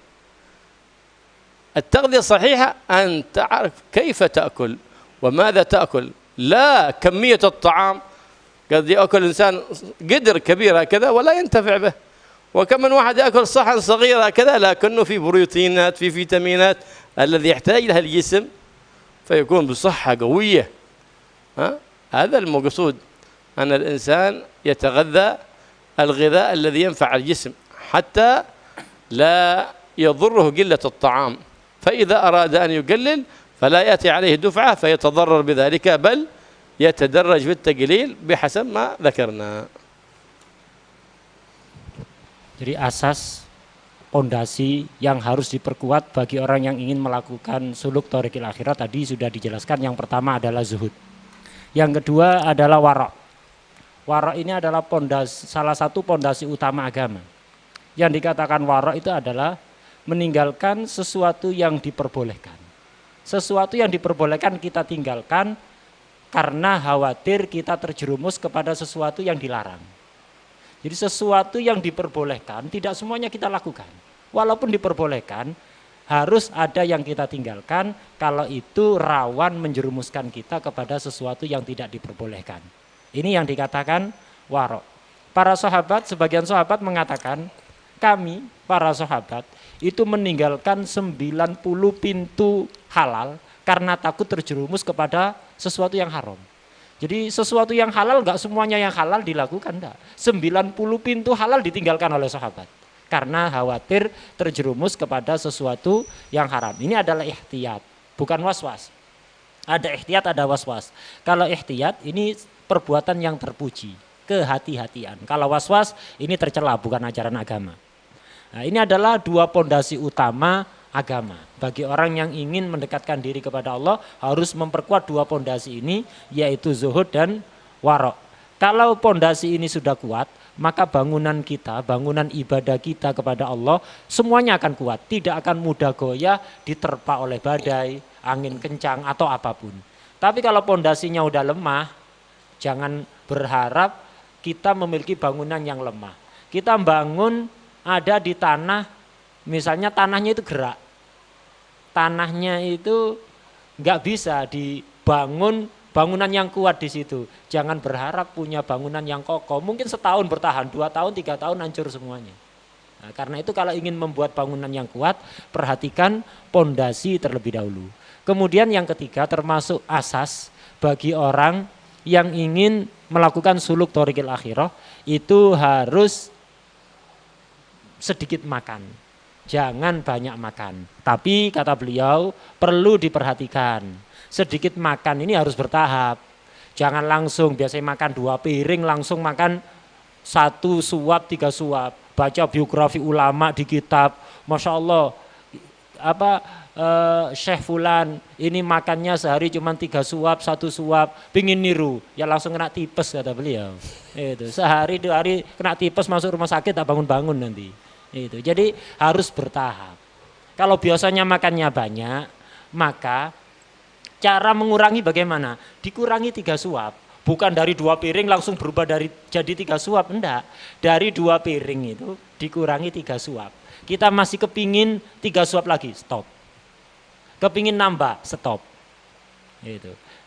التغذية الصحيحة أن تعرف كيف تأكل وماذا تأكل، لا كمية الطعام. قد يأكل الإنسان قدر كبير هكذا ولا ينتفع به، وكم من واحد يأكل صحن صغير هكذا لكنه في بروتينات في فيتامينات الذي يحتاج لها الجسم فيكون بصحة قوية. هذا المقصود، أن الإنسان يتغذى الغذاء الذي ينفع الجسم حتى لا يضره قلة الطعام، فإذا أراد أن يقلل فلا يأتي عليه دفعة فيتضرر بذلك، بل يتدرج في التقليل بحسب ما ذكرنا. Jadi asas pondasi yang harus diperkuat bagi orang yang ingin melakukan suluk thoriqil akhirat tadi sudah dijelaskan. Yang pertama adalah zuhud. Yang kedua adalah warok. Warok ini adalah salah satu pondasi utama agama. Yang dikatakan warok itu adalah meninggalkan sesuatu yang diperbolehkan. Sesuatu yang diperbolehkan kita tinggalkan karena khawatir kita terjerumus kepada sesuatu yang dilarang. Jadi sesuatu yang diperbolehkan tidak semuanya kita lakukan. Walaupun diperbolehkan, harus ada yang kita tinggalkan kalau itu rawan menjerumuskan kita kepada sesuatu yang tidak diperbolehkan. Ini yang dikatakan warok. Para sahabat, sebagian sahabat mengatakan, kami para sahabat itu meninggalkan 90 pintu halal karena takut terjerumus kepada sesuatu yang haram. Jadi sesuatu yang halal enggak semuanya yang halal dilakukan, enggak. 90 pintu halal ditinggalkan oleh sahabat karena khawatir terjerumus kepada sesuatu yang haram. Ini adalah ihtiyat, bukan was-was. Ada ihtiyat, ada was-was. Kalau ihtiyat ini perbuatan yang terpuji. kehati-hatian. Kalau was-was ini tercela, bukan ajaran agama. Nah, ini adalah dua pondasi utama agama. Bagi orang yang ingin mendekatkan diri kepada Allah harus memperkuat dua pondasi ini, yaitu zuhud dan warok. Kalau pondasi ini sudah kuat, maka bangunan kita, bangunan ibadah kita kepada Allah semuanya akan kuat, tidak akan mudah goyah diterpa oleh badai, angin kencang atau apapun. Tapi kalau pondasinya udah lemah, jangan berharap kita memiliki bangunan yang lemah. Kita bangun ada di tanah, misalnya tanahnya itu gerak, tanahnya itu nggak bisa dibangun bangunan yang kuat di situ. Jangan berharap punya bangunan yang kokoh. Mungkin setahun bertahan, 2 tahun, 3 tahun hancur semuanya. Nah, karena itu kalau ingin membuat bangunan yang kuat, perhatikan pondasi terlebih dahulu. Kemudian yang ketiga termasuk asas bagi orang yang ingin melakukan suluk thoriqil akhirah, itu harus sedikit makan. Jangan banyak makan. Tapi kata beliau perlu diperhatikan. Sedikit makan ini harus bertahap. Jangan langsung biasanya makan 2 piring langsung makan 1 suap 3 suap. Baca biografi ulama di kitab, Masya Allah Syekh Fulan ini makannya sehari cuma 3 suap 1 suap, pingin niru ya langsung kena tipes kata beliau. Itu sehari 2 hari kena tipes masuk rumah sakit tak bangun-bangun nanti. Itu jadi harus bertahap. Kalau biasanya makannya banyak, maka cara mengurangi bagaimana? Dikurangi 3 suap. Bukan dari 2 piring langsung berubah jadi 3 suap, enggak. Dari 2 piring itu dikurangi 3 suap. Kita masih kepingin 3 suap lagi, stop. Kepingin nambah, stop.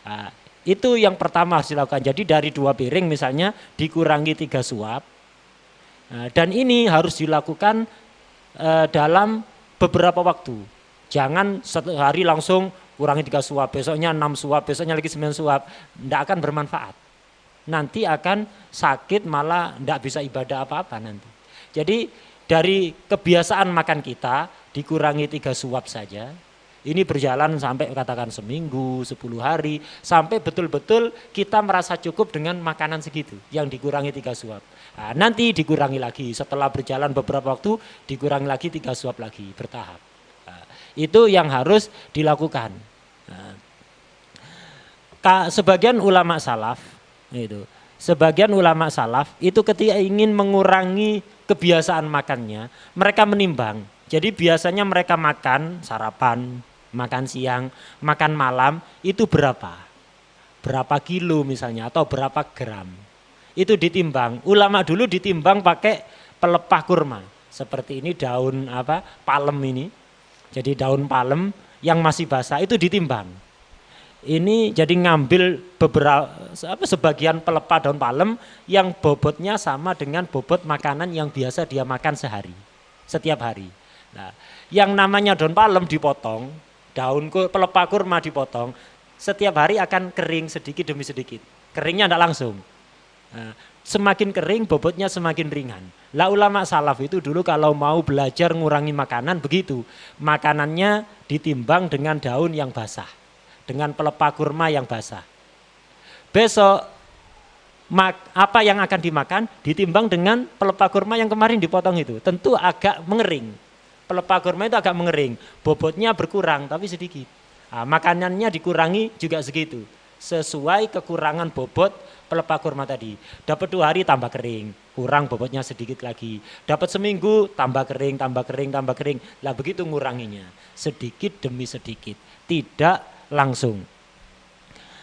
Nah, itu yang pertama harus dilakukan. Jadi dari 2 piring misalnya dikurangi 3 suap. Nah, dan ini harus dilakukan dalam beberapa waktu. Jangan satu hari langsung kurangi 3 suap, besoknya 6 suap, besoknya lagi 9 suap. Tidak akan bermanfaat. Nanti akan sakit malah tidak bisa ibadah apa-apa nanti. Jadi dari kebiasaan makan kita dikurangi 3 suap saja. Ini berjalan sampai katakan seminggu, 10 hari. Sampai betul-betul kita merasa cukup dengan makanan segitu yang dikurangi 3 suap. Nah, nanti dikurangi lagi setelah berjalan beberapa waktu dikurangi lagi 3 suap lagi bertahap. Nah, itu yang harus dilakukan. Nah, sebagian ulama salaf itu ketika ingin mengurangi kebiasaan makannya, mereka menimbang. Jadi biasanya mereka makan sarapan, makan siang, makan malam itu berapa kilo misalnya atau berapa gram. Itu ditimbang. Ulama dulu ditimbang pakai pelepah kurma. Seperti ini daun palem ini. Jadi daun palem yang masih basah itu ditimbang. Ini jadi ngambil sebagian pelepah daun palem yang bobotnya sama dengan bobot makanan yang biasa dia makan setiap hari. Nah, yang namanya daun palem dipotong, daun pelepah kurma dipotong, setiap hari akan kering sedikit demi sedikit. Keringnya tidak langsung. Nah, semakin kering bobotnya semakin ringan. Lah ulama salaf itu dulu kalau mau belajar ngurangi makanan begitu. Makanannya ditimbang dengan daun yang basah. Dengan pelepah kurma yang basah. Besok apa yang akan dimakan ditimbang dengan pelepah kurma yang kemarin dipotong itu. Tentu agak mengering. Pelepah kurma itu agak mengering. Bobotnya berkurang tapi sedikit. Nah, makanannya dikurangi juga segitu. Sesuai kekurangan bobot pelepah kurma tadi. Dapat 2 hari tambah kering, kurang bobotnya sedikit lagi. Dapat seminggu tambah kering, tambah kering, tambah kering. Lah begitu nguranginya, sedikit demi sedikit, tidak langsung.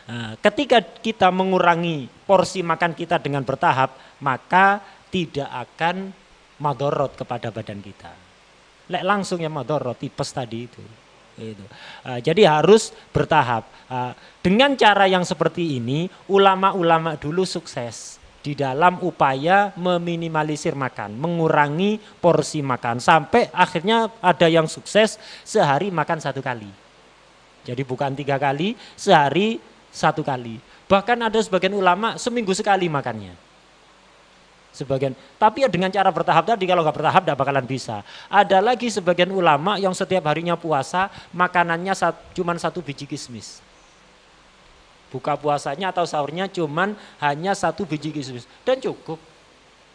Nah, ketika kita mengurangi porsi makan kita dengan bertahap, maka tidak akan madorot kepada badan kita. Lek langsung ya madorot, tipes tadi itu. Jadi harus bertahap. Dengan cara yang seperti ini, ulama-ulama dulu sukses di dalam upaya meminimalisir makan, mengurangi porsi makan, sampai akhirnya ada yang sukses sehari makan 1 kali. Jadi bukan 3 kali, sehari 1 kali. Bahkan ada sebagian ulama seminggu sekali makannya. Sebagian, tapi ya dengan cara bertahap tadi, kalau nggak bertahap tidak bakalan bisa. Ada lagi sebagian ulama yang setiap harinya puasa makanannya cuma 1 biji kismis. Buka puasanya atau sahurnya cuman hanya 1 biji kismis dan cukup.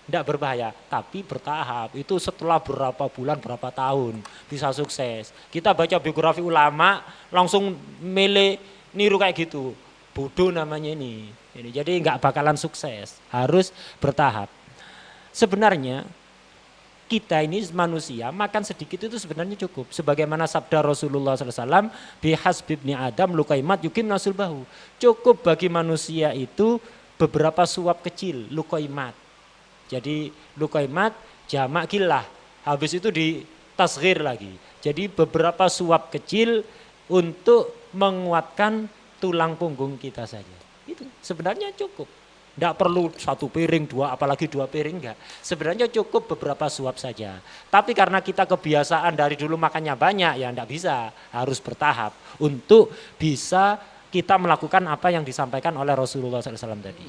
Tidak berbahaya, tapi bertahap. Itu setelah berapa bulan, berapa tahun bisa sukses. Kita baca biografi ulama langsung milih niru kayak gitu. Bodoh namanya ini. Jadi nggak bakalan sukses. Harus bertahap. Sebenarnya kita ini manusia makan sedikit itu sebenarnya cukup. Sebagaimana sabda Rasulullah SAW, bihasbibni Adam lukaimat yukim nasul bahu. Cukup bagi manusia itu beberapa suap kecil, lukaimat. Jadi lukaimat jamak kilah. Habis itu ditasghir lagi. Jadi beberapa suap kecil untuk menguatkan tulang punggung kita saja. Itu sebenarnya cukup. Tidak perlu 1 piring, 2, apalagi 2 piring enggak. Sebenarnya cukup beberapa suap saja. Tapi karena kita kebiasaan dari dulu makannya banyak, ya enggak bisa. Harus bertahap untuk bisa kita melakukan apa yang disampaikan oleh Rasulullah SAW tadi.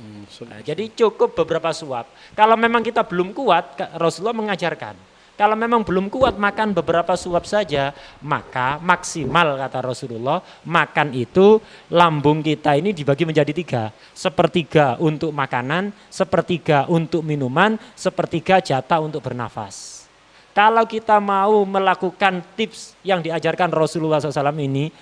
Nah, jadi cukup beberapa suap. Kalau memang kita belum kuat, Rasulullah mengajarkan. Kalau memang belum kuat makan beberapa suap saja, maka maksimal kata Rasulullah, makan itu lambung kita ini dibagi menjadi 3. Sepertiga untuk makanan, sepertiga untuk minuman, sepertiga jatah untuk bernafas. Kalau kita mau melakukan tips yang diajarkan Rasulullah SAW ini,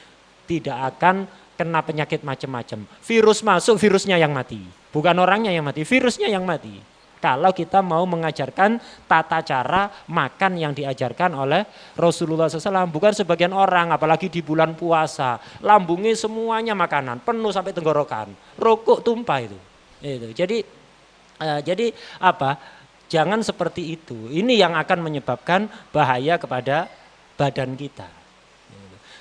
tidak akan kena penyakit macam-macam. Virus masuk, virusnya yang mati. Bukan orangnya yang mati, virusnya yang mati. Kalau kita mau mengajarkan tata cara makan yang diajarkan oleh Rasulullah SAW. Bukan sebagian orang, apalagi di bulan puasa. Lambungnya semuanya makanan, penuh sampai tenggorokan. Rokok tumpah itu. Jadi apa? Jangan seperti itu. Ini yang akan menyebabkan bahaya kepada badan kita.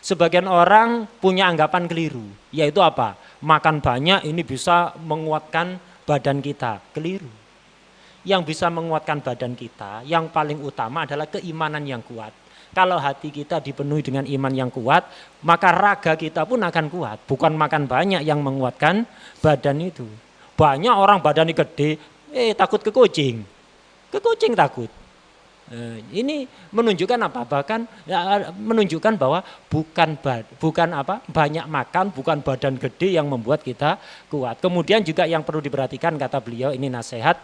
Sebagian orang punya anggapan keliru. Yaitu apa? Makan banyak ini bisa menguatkan badan kita. Keliru. Yang bisa menguatkan badan kita, yang paling utama adalah keimanan yang kuat. Kalau hati kita dipenuhi dengan iman yang kuat, maka raga kita pun akan kuat. Bukan makan banyak yang menguatkan badan itu. Banyak orang badannya gede, takut ke kucing. Ke kucing takut. Ini menunjukkan apa? Bahkan menunjukkan bahwa bukan banyak makan, bukan badan gede yang membuat kita kuat. Kemudian juga yang perlu diperhatikan kata beliau, ini nasihat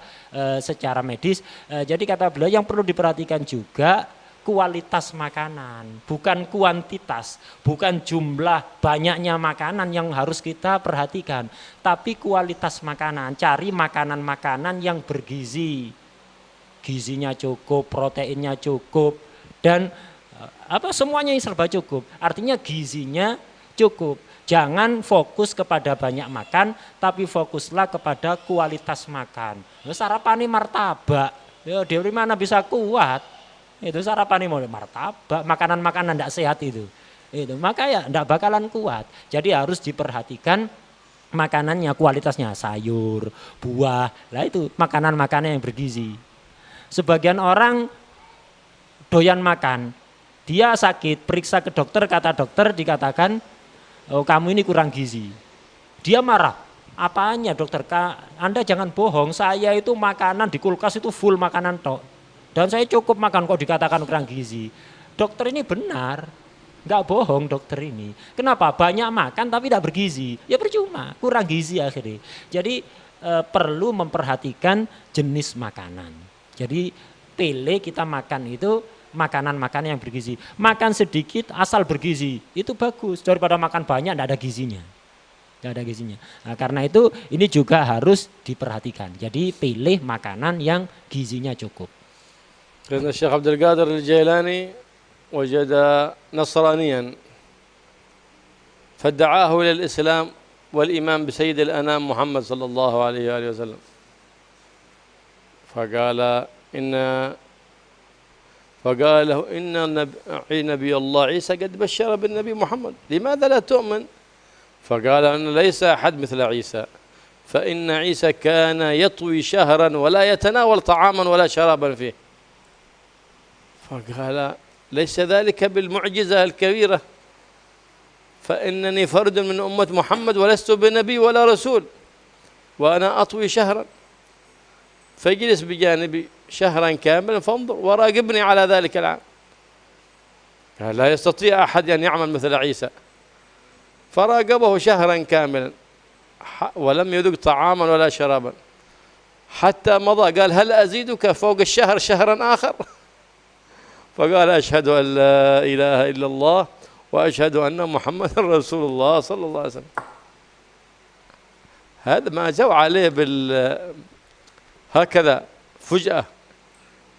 secara medis. Jadi kata beliau yang perlu diperhatikan juga kualitas makanan, bukan kuantitas, bukan jumlah banyaknya makanan yang harus kita perhatikan, tapi kualitas makanan. Cari makanan-makanan yang bergizi. Gizinya cukup, proteinnya cukup, dan semuanya yang serba cukup. Artinya gizinya cukup. Jangan fokus kepada banyak makan, tapi fokuslah kepada kualitas makan. Sarapan ini martabak, dari mana bisa kuat? Itu sarapan ini martabak, makanan-makanan tidak sehat itu. Maka ya tidak bakalan kuat. Jadi harus diperhatikan makanannya, kualitasnya, sayur, buah. Lah itu makanan-makanan yang bergizi. Sebagian orang doyan makan, dia sakit, periksa ke dokter, kata dokter dikatakan, oh, kamu ini kurang gizi. Dia marah, apanya dokter, Anda jangan bohong, saya itu makanan di kulkas itu full makanan tok. Dan saya cukup makan kok dikatakan kurang gizi. Dokter ini benar, nggak bohong dokter ini. Kenapa? Banyak makan tapi tidak bergizi, ya percuma, kurang gizi akhirnya. Jadi perlu memperhatikan jenis makanan. Jadi pilih kita makan itu makanan-makanan yang bergizi. Makan sedikit asal bergizi, itu bagus. Daripada makan banyak tidak ada gizinya. Tidak ada gizinya. Nah, karena itu ini juga harus diperhatikan. Jadi pilih makanan yang gizinya cukup. Karena Syekh Abdul Qadir Al-Jailani wajada nasraniyan fad'ahu ila al-Islam wal iman bi sayyid al-anam Muhammad sallallahu alaihi wasallam. فقال له إن نبي الله عيسى قد بشر بالنبي محمد لماذا لا تؤمن؟ فقال أن ليس أحد مثل عيسى فإن عيسى كان يطوي شهرا ولا يتناول طعاما ولا شرابا فيه. فقال ليس ذلك بالمعجزة الكبيرة فإنني فرد من أمة محمد ولست بنبي ولا رسول وأنا أطوي شهرا فاجلس بجانبي شهرا كاملا فانظر وراقبني على ذلك العام. قال لا يستطيع أحد أن يعمل مثل عيسى. فراقبه شهرا كاملا ولم يذق طعاما ولا شرابا حتى مضى، قال هل أزيدك فوق الشهر شهرا آخر؟ فقال أشهد أن لا إله إلا الله وأشهد أن محمد رسول الله صلى الله عليه وسلم. هذا ما جو عليه هكذا فجأة،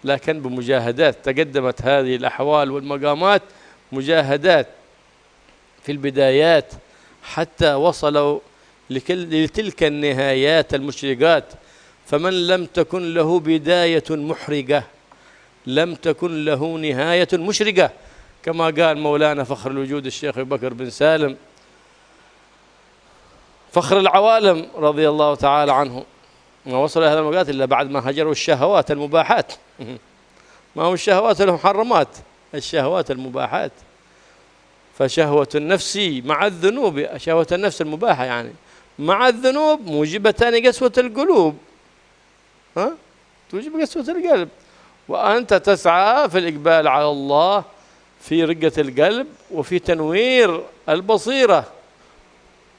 لكن بمجاهدات تقدمت هذه الأحوال والمقامات، مجاهدات في البدايات حتى وصلوا لتلك النهايات المشرقات. فمن لم تكن له بداية محرقة لم تكن له نهاية مشرقة، كما قال مولانا فخر الوجود الشيخ أبي بكر بن سالم فخر العوالم رضي الله تعالى عنه، ما وصل إلى هذا المقام إلا بعد ما هجروا الشهوات المباحات. ما هو الشهوات المحرمات، الشهوات المباحات. فشهوة النفس مع الذنوب، شهوة النفس المباحة يعني مع الذنوب موجبتان قسوة القلوب. توجب قسوة القلب، وأنت تسعى في الإقبال على الله في رقة القلب وفي تنوير البصيرة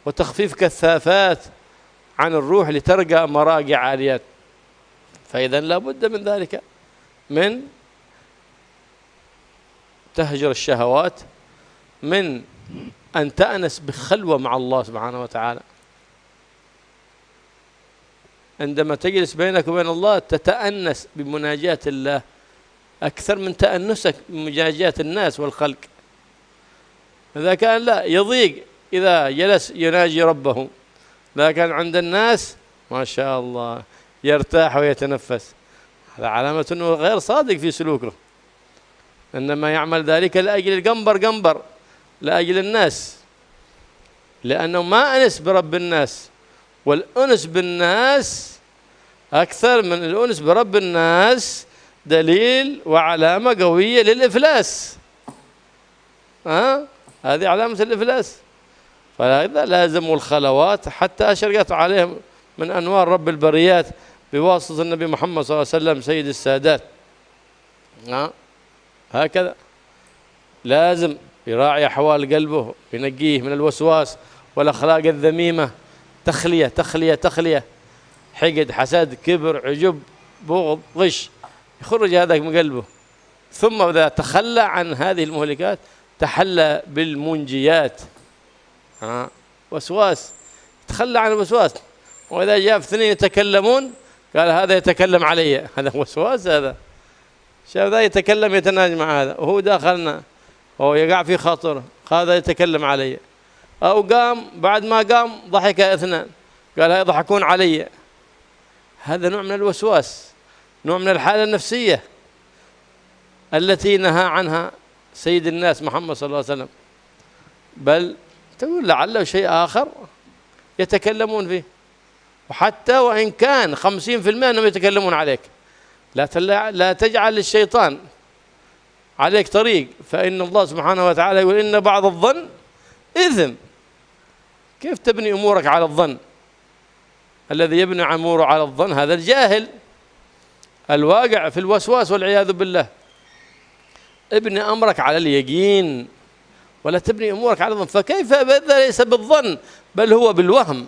وتخفيف كثافات عن الروح لترقى مراقع عاليات. فإذا لا بد من ذلك، من تهجر الشهوات، من أن تأنس بخلوة مع الله سبحانه وتعالى. عندما تجلس بينك وبين الله تتأنس بمناجاة الله أكثر من تأنسك بمناجاة الناس والخلق. إذا كان لا يضيق إذا جلس يناجي ربه، لكن عند الناس ما شاء الله يرتاح ويتنفس، هذا علامة أنه غير صادق في سلوكه، إنما يعمل ذلك لأجل القنبر لأجل الناس، لأنه ما أنس برب الناس، والأنس بالناس أكثر من الأنس برب الناس دليل وعلامة قوية للإفلاس. هذه علامة الإفلاس. فهذا لازم الخلوات حتى أشرقت عليهم من أنوار رب البريات بواسطة النبي محمد صلى الله عليه وسلم سيد السادات. هكذا لازم يراعي أحوال قلبه، ينقيه من الوسواس والأخلاق الذميمة، تخلية، حقد، حسد، كبر، عجب، بغض، غش، يخرج هذا من قلبه. ثم إذا تخلى عن هذه المهلكات تحلى بالمنجيات. وسواس، تخلى عن الوسواس. وإذا جاء اثنين يتكلمون قال هذا يتكلم علي، هذا وسواس. هذا شاف ذا يتكلم يتناجم مع هذا وهو داخلنا وهو يقع في خطر، هذا يتكلم علي. أو قام بعد ما قام ضحك اثنان قال يضحكون علي. هذا نوع من الوسواس، نوع من الحالة النفسية التي نهى عنها سيد الناس محمد صلى الله عليه وسلم. بل تقول لعله شيء آخر يتكلمون فيه، وحتى وإن كان 50% أنهم يتكلمون عليك، لا تجعل للشيطان عليك طريق، فإن الله سبحانه وتعالى يقول إن بعض الظن إثم. كيف تبني أمورك على الظن؟ الذي يبني أموره على الظن هذا الجاهل الواقع في الوسواس والعياذ بالله. ابني أمرك على اليقين ولا تبني أمورك على الظن. فكيف هذا ليس بالظن بل هو بالوهم.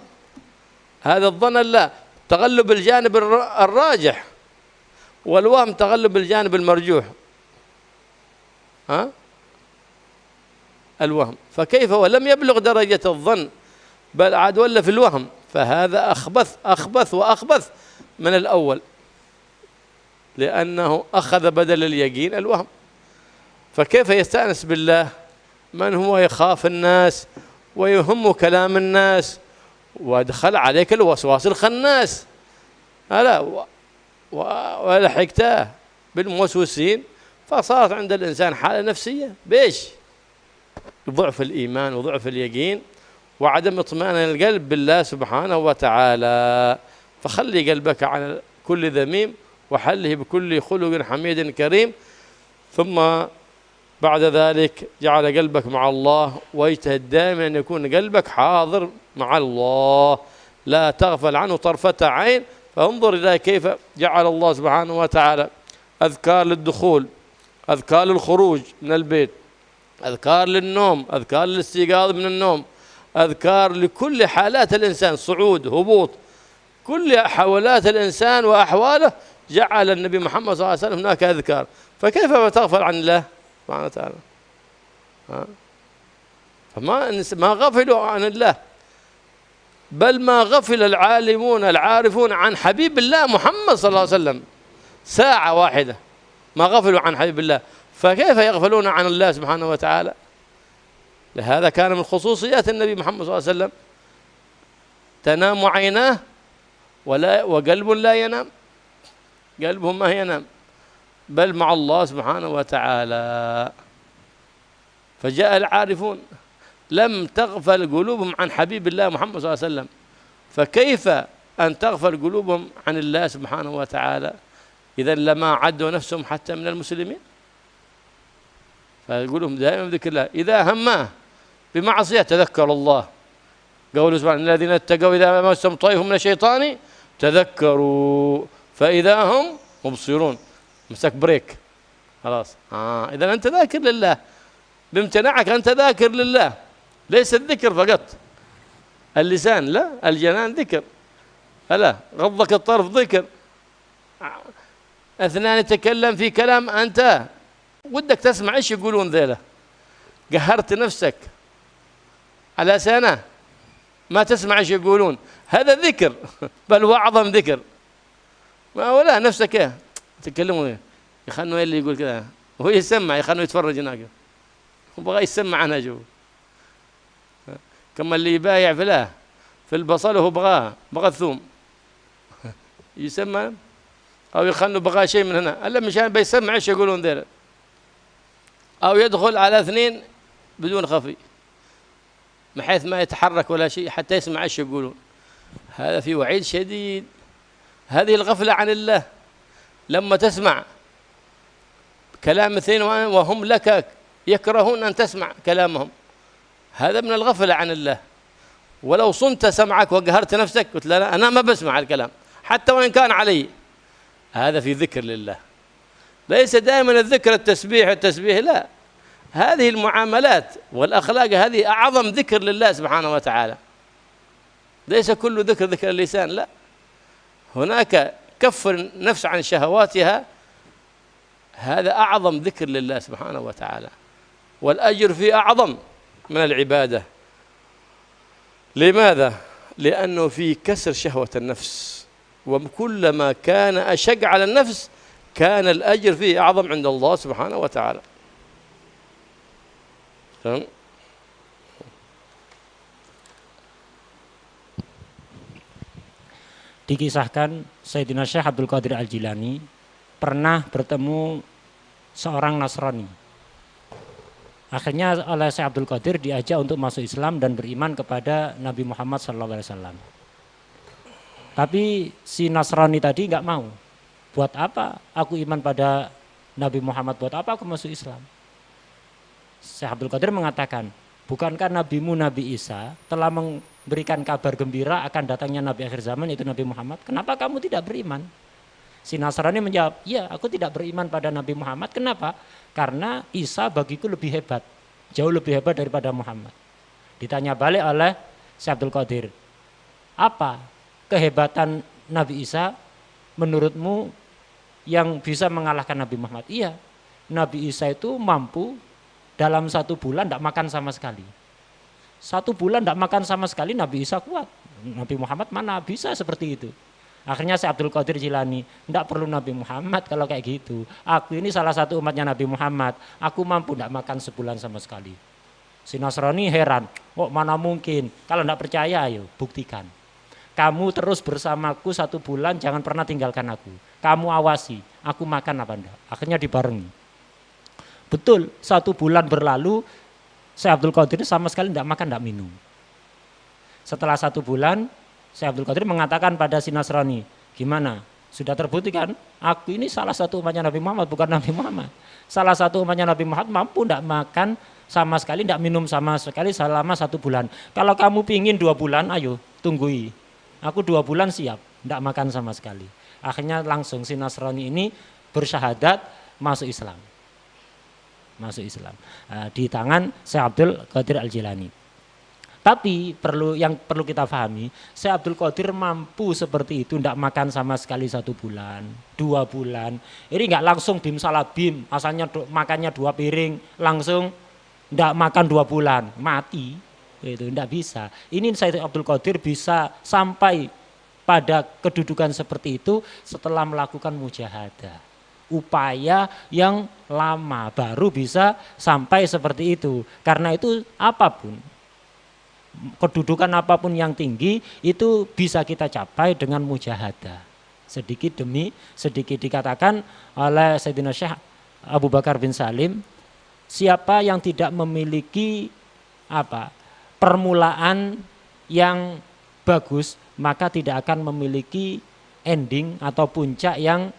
هذا الظن لا تغلب الجانب الراجح، والوهم تغلب الجانب المرجوح. الوهم، فكيف هو لم يبلغ درجة الظن بل عاد ولا في الوهم، فهذا أخبث وأخبث من الأول، لأنه أخذ بدل اليقين الوهم. فكيف يستأنس بالله من هو يخاف الناس ويهم كلام الناس، وادخل عليك الوسواس الخناس ألا ولحقته بالموسوسين، فصارت عند الإنسان حالة نفسية بيش ضعف الإيمان وضعف اليقين وعدم اطمئنان القلب بالله سبحانه وتعالى. فخلي قلبك عن كل ذميم وحله بكل خلق حميد كريم، ثم بعد ذلك جعل قلبك مع الله، واجتهد دائما أن يكون قلبك حاضر مع الله، لا تغفل عنه طرفة عين. فانظر إلى كيف جعل الله سبحانه وتعالى أذكار للدخول، أذكار للخروج من البيت، أذكار للنوم، أذكار للاستيقاظ من النوم، أذكار لكل حالات الإنسان، صعود هبوط، كل حولات الإنسان وأحواله جعل النبي محمد صلى الله عليه وسلم هناك أذكار. فكيف تغفل عن الله سبحانه وتعالى؟ ما غفلوا عن الله، بل ما غفل العالمون العارفون عن حبيب الله محمد صلى الله عليه وسلم ساعة واحدة، ما غفلوا عن حبيب الله، فكيف يغفلون عن الله سبحانه وتعالى؟ لهذا كان من خصوصيات النبي محمد صلى الله عليه وسلم تنام عيناه وقلب لا ينام، قلبه ما ينام بل مع الله سبحانه وتعالى. فجاء العارفون لم تغفل قلوبهم عن حبيب الله محمد صلى الله عليه وسلم، فكيف أن تغفل قلوبهم عن الله سبحانه وتعالى؟ إذا لما عدوا نفسهم حتى من المسلمين. فيقولهم دائما ذكر الله، إذا هماه بمعصية تذكر الله. قوله سبحانه الذين اتقوا إذا مسهم طيف من الشيطان تذكروا فإذا هم مبصرون. مسك بريك خلاص. إذا أنت ذاكر لله بامتناعك، أنت ذاكر لله، ليس الذكر فقط اللسان، لا، الجنان ذكر، ألا غضك الطرف ذكر، اثنان يتكلم في كلام أنت ودك تسمع إيش يقولون ذيلا، قهرت نفسك على سنة ما تسمع إيش يقولون، هذا ذكر بل هو أعظم ذكر. ما ولا نفسك إيه تكلموا يخلوا اللي يقول كذا وهو يسمع، يخلوا يتفرج هناك وبغى يسمع عنها جو. كما اللي يبايع في البصل وهو بغى الثوم يسمع، أو يخلوا بغى شيء من هنا ألا مشان بيسمع إيش يقولون ذيلا، أو يدخل على اثنين بدون خفي بحيث ما يتحرك ولا شيء حتى يسمع إيش يقولون. هذا في وعيد شديد. هذه الغفلة عن الله، لما تسمع كلام اثنين وهم لك يكرهون أن تسمع كلامهم، هذا من الغفلة عن الله. ولو صنت سمعك وقهرت نفسك قلت لا أنا ما بسمع الكلام حتى وإن كان علي، هذا في ذكر لله. ليس دائما الذكر التسبيح لا، هذه المعاملات والأخلاق هذه أعظم ذكر لله سبحانه وتعالى. ليس كل ذكر اللسان، لا، هناك كف النفس عن شهواتها، هذا أعظم ذكر لله سبحانه وتعالى، والأجر فيه أعظم من العبادة. لماذا؟ لأنه في كسر شهوة النفس، وكلما كان أشق على النفس كان الأجر فيه أعظم عند الله سبحانه وتعالى. Dikisahkan Sayyidina Syekh Abdul Qadir Al-Jilani pernah bertemu seorang Nasrani. Akhirnya oleh Syekh Abdul Qadir diajak untuk masuk Islam dan beriman kepada Nabi Muhammad SAW. Tapi si Nasrani tadi nggak mau. Buat apa aku iman pada Nabi Muhammad? Buat apa aku masuk Islam? Syekh Abdul Qadir mengatakan, bukankah nabimu Nabi Isa telah memberikan kabar gembira akan datangnya Nabi akhir zaman itu Nabi Muhammad? Kenapa kamu tidak beriman? Si Nasrani menjawab, iya aku tidak beriman pada Nabi Muhammad. Kenapa? Karena Isa bagiku lebih hebat, jauh lebih hebat daripada Muhammad. Ditanya balik oleh Syekh Abdul Qadir, apa kehebatan Nabi Isa menurutmu yang bisa mengalahkan Nabi Muhammad? Iya, Nabi Isa itu mampu dalam 1 bulan tidak makan sama sekali. 1 bulan tidak makan sama sekali Nabi Isa kuat. Nabi Muhammad mana bisa seperti itu. Akhirnya Syekh Abdul Qadir Jilani, tidak perlu Nabi Muhammad kalau kayak gitu. Aku ini salah satu umatnya Nabi Muhammad. Aku mampu tidak makan sebulan sama sekali. Si Nasrani heran, oh mana mungkin. Kalau tidak percaya ayo buktikan. Kamu terus bersamaku 1 bulan, jangan pernah tinggalkan aku. Kamu awasi, aku makan apa enggak. Akhirnya dibarengi. Betul, 1 bulan berlalu, Syekh Abdul Qadir sama sekali tidak makan, tidak minum. Setelah 1 bulan, Syekh Abdul Qadir mengatakan pada si Nasrani, gimana? Sudah terbukti kan? Aku ini salah satu umatnya Nabi Muhammad, bukan Nabi Muhammad. Salah satu umatnya Nabi Muhammad mampu tidak makan sama sekali, tidak minum sama sekali selama 1 bulan. Kalau kamu pingin 2 bulan, ayo tunggui. Aku 2 bulan siap, tidak makan sama sekali. Akhirnya langsung si Nasrani ini bersyahadat masuk Islam. Masuk Islam di tangan Syekh Abdul Qadir Al-Jilani. Tapi yang perlu kita pahami, Syekh Abdul Qadir mampu seperti itu, tidak makan sama sekali 1 bulan, 2 bulan. Ini nggak langsung bim salah bim, asalnya makannya 2 piring, langsung tidak makan 2 bulan, mati. Itu tidak bisa. Ini Syekh Abdul Qadir bisa sampai pada kedudukan seperti itu setelah melakukan mujahadah. Upaya yang lama baru bisa sampai seperti itu. Karena itu apapun, kedudukan apapun yang tinggi itu bisa kita capai dengan mujahadah. Sedikit demi sedikit. Dikatakan oleh Sayyidina Syekh Abu Bakar bin Salim, siapa yang tidak memiliki permulaan yang bagus, maka tidak akan memiliki ending atau puncak yang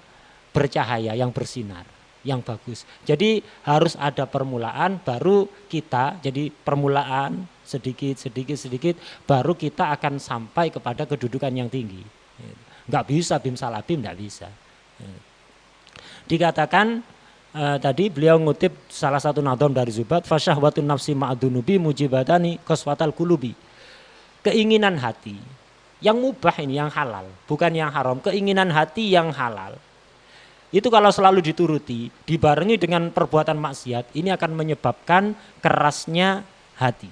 bercahaya, yang bersinar, yang bagus. Jadi harus ada permulaan, baru kita, jadi permulaan sedikit, baru kita akan sampai kepada kedudukan yang tinggi. Enggak bisa bim salah bim, enggak bisa. Dikatakan tadi beliau ngutip salah satu nadham dari Zubat, fasyahwatun nafsi ma'dunubi mujibatani qaswatal qulubi. Keinginan hati yang mubah ini, yang halal, bukan yang haram, keinginan hati yang halal. Itu kalau selalu dituruti, dibarengi dengan perbuatan maksiat, ini akan menyebabkan kerasnya hati.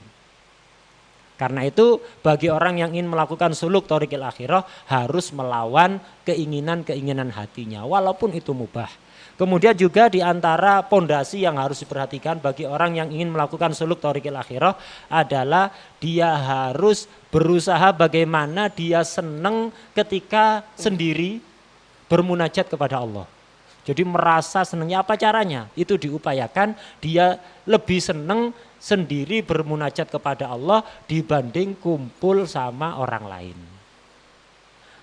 Karena itu bagi orang yang ingin melakukan suluk thoriqil akhirah harus melawan keinginan-keinginan hatinya, walaupun itu mubah. Kemudian juga diantara pondasi yang harus diperhatikan bagi orang yang ingin melakukan suluk thoriqil akhirah adalah dia harus berusaha bagaimana dia senang ketika sendiri bermunajat kepada Allah. Jadi merasa senangnya, apa caranya? Itu diupayakan, dia lebih senang sendiri bermunajat kepada Allah dibanding kumpul sama orang lain.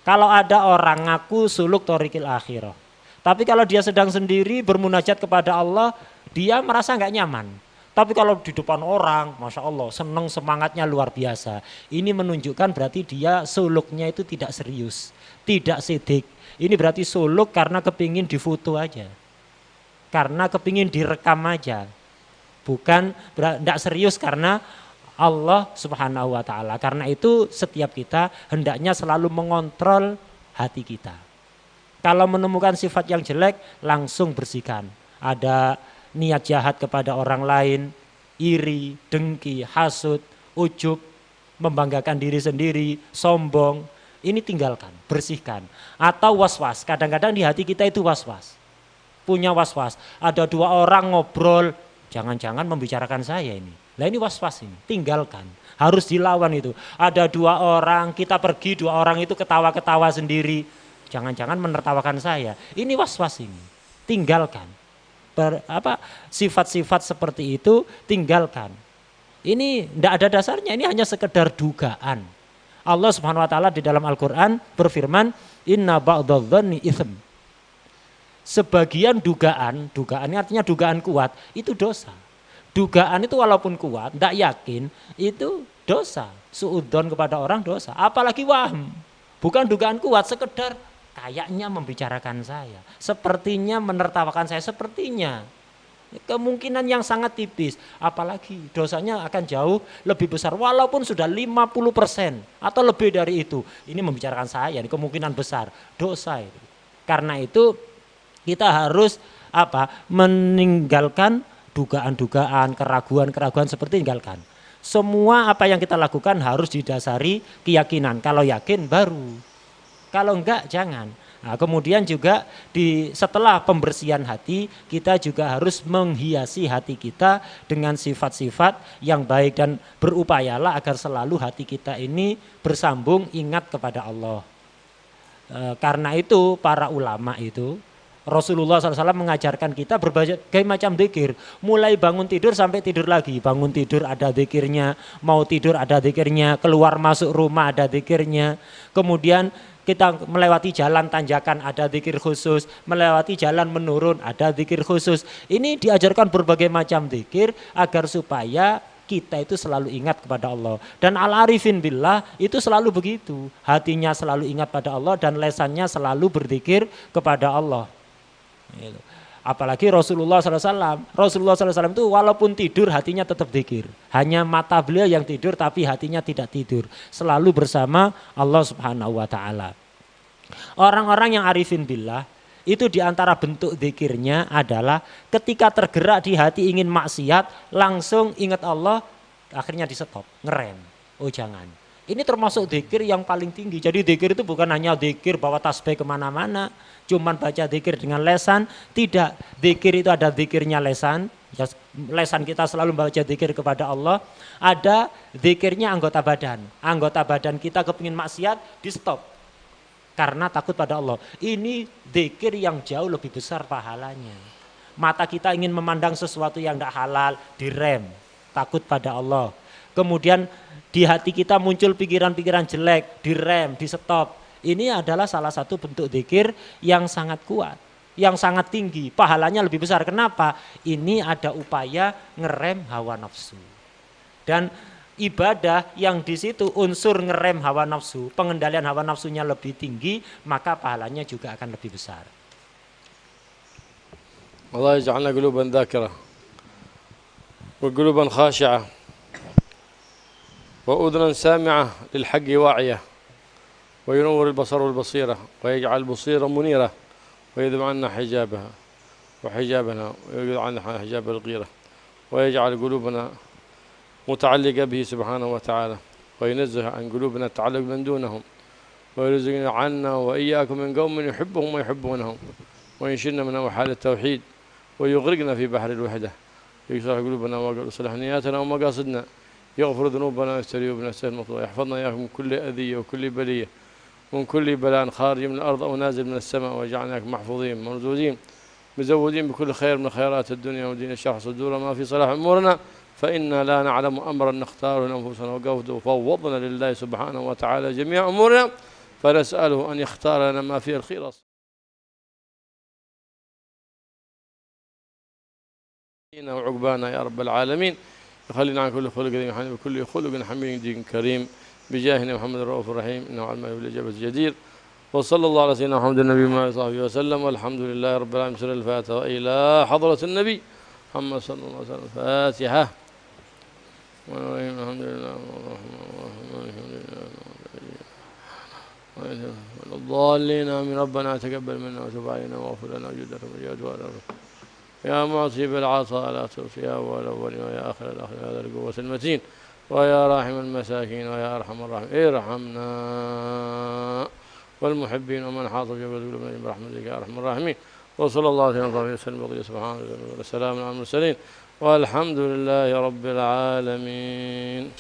Kalau ada orang ngaku suluk thoriqil akhirah, tapi kalau dia sedang sendiri bermunajat kepada Allah, dia merasa nggak nyaman. Tapi kalau di depan orang, Masya Allah, senang, semangatnya luar biasa. Ini menunjukkan berarti dia suluknya itu tidak serius, tidak sidik. Ini berarti suluk karena kepingin difoto aja, karena kepingin direkam aja, bukan tidak serius karena Allah Subhanahu wa Ta'ala. Karena itu setiap kita hendaknya selalu mengontrol hati kita. Kalau menemukan sifat yang jelek, langsung bersihkan. Ada niat jahat kepada orang lain, iri, dengki, hasud, ujub, membanggakan diri sendiri, sombong. Ini tinggalkan, bersihkan. Atau was-was, kadang-kadang di hati kita itu was-was. Punya was-was, ada 2 orang ngobrol, jangan-jangan membicarakan saya ini. Nah ini was-was ini, tinggalkan. Harus dilawan itu. Ada 2 orang, kita pergi, 2 orang itu ketawa-ketawa sendiri. Jangan-jangan menertawakan saya. Ini was-was ini, tinggalkan. Sifat-sifat seperti itu tinggalkan. Ini tidak ada dasarnya, ini hanya sekedar dugaan. Allah Subhanahu wa Ta'ala di dalam Al-Quran berfirman, inna ba'dadh-dhanni itsm. Sebagian dugaan ini artinya dugaan kuat, itu dosa. Dugaan itu walaupun kuat, tidak yakin, itu dosa. Suudzon kepada orang dosa, apalagi wahm. Bukan dugaan kuat, sekedar kayaknya membicarakan saya, sepertinya menertawakan saya, sepertinya. Kemungkinan yang sangat tipis, apalagi dosanya akan jauh lebih besar walaupun sudah 50% atau lebih dari itu. Ini membicarakan saya, ini kemungkinan besar dosa itu. Karena itu kita harus meninggalkan dugaan-dugaan, keraguan-keraguan seperti tinggalkan. Semua apa yang kita lakukan harus didasari keyakinan. Kalau yakin baru, kalau enggak jangan. Nah, kemudian juga setelah pembersihan hati, kita juga harus menghiasi hati kita dengan sifat-sifat yang baik dan berupayalah agar selalu hati kita ini bersambung ingat kepada Allah. Karena itu para ulama itu, Rasulullah SAW mengajarkan kita berbagai macam dzikir, mulai bangun tidur sampai tidur lagi. Bangun tidur ada dzikirnya, mau tidur ada dzikirnya, keluar masuk rumah ada dzikirnya. Kemudian kita melewati jalan tanjakan ada dzikir khusus, melewati jalan menurun ada dzikir khusus. Ini diajarkan berbagai macam dzikir agar supaya kita itu selalu ingat kepada Allah. Dan al-arifin billah itu selalu begitu, hatinya selalu ingat pada Allah dan lesannya selalu berzikir kepada Allah. Apalagi Rasulullah SAW. Rasulullah SAW itu walaupun tidur hatinya tetap zikir. Hanya mata beliau yang tidur tapi hatinya tidak tidur. Selalu bersama Allah Subhanahu wa taala. Orang-orang yang arifin billah itu diantara bentuk zikirnya adalah ketika tergerak di hati ingin maksiat langsung ingat Allah, akhirnya di stop, ngerem. Oh jangan. Ini termasuk zikir yang paling tinggi. Jadi zikir itu bukan hanya zikir bawa tasbih kemana-mana, cuman baca zikir dengan lesan. Tidak, zikir itu ada zikirnya lesan. Ya, lesan kita selalu baca zikir kepada Allah. Ada zikirnya anggota badan. Anggota badan kita kepingin maksiat, di stop. Karena takut pada Allah. Ini zikir yang jauh lebih besar pahalanya. Mata kita ingin memandang sesuatu yang tidak halal, direm. Takut pada Allah. Kemudian di hati kita muncul pikiran-pikiran jelek, direm, di stop. Ini adalah salah satu bentuk zikir yang sangat kuat, yang sangat tinggi, pahalanya lebih besar. Kenapa? Ini ada upaya ngerem hawa nafsu. Dan ibadah yang di situ unsur ngerem hawa nafsu, pengendalian hawa nafsunya lebih tinggi, maka pahalanya juga akan lebih besar. Allah yaj'alna quluban dzakirah wa quluban khashi'ah وأذنا سامعة للحق واعية وينور البصر والبصيرة ويجعل البصيرة منيرة ويذب عنا حجابها وحجابنا ويذب عنا حجاب الغيرة ويجعل قلوبنا متعلقة به سبحانه وتعالى وينزه عن قلوبنا التعلق من دونهم ويرزقنا عنا وإياكم من قوم يحبهم ويحبونهم وينشرنا من حال التوحيد ويغرقنا في بحر الوحدة يصلح قلوبنا ويصلح نياتنا ومقاصدنا يغفر ذنوبنا ويستر عيوبنا ويستر المطلوب يحفظنا إياكم من كل أذية وكل بلية ومن كل بلاء خارج من الأرض أو نازل من السماء وجعلناك محفوظين مرزودين مزودين بكل خير من خيرات الدنيا ودين الشرح صدور ما في صلاح أمورنا فإنا لا نعلم أمرا نختاره لأنفسنا وفوضنا لله سبحانه وتعالى جميع أمورنا فنسأله أن يختار لنا ما فيه الخير وعقبانا يا رب العالمين يخلينا عن كل خلق بكل خلق حميد دين كريم بجاهنا محمد الرؤوف الرحيم انه على الماء والاجابه الجدير وصلى الله على سيدنا محمد النبي وصحبه وسلم والحمد لله رب العالمين. سر الفاتحه الى حضره النبي محمد صلى الله عليه وسلم. الفاتحه. الحمد لله الضالين امين. ربنا تقبل منا وتب علينا واغفر لنا وجودك وجود يا معطي بالعطاء لا تؤتي يا أول الأولين ويا آخر الآخرين هذا القوة المتين ويا راحم المساكين ويا أرحم الراحمين ارحمنا والمحبين ومن حاط في قلوبنا برحمتك يا أرحم الراحمين. وصلى الله عليه وسلم وبارك سبحانه وسلام على المرسلين والحمد لله رب العالمين.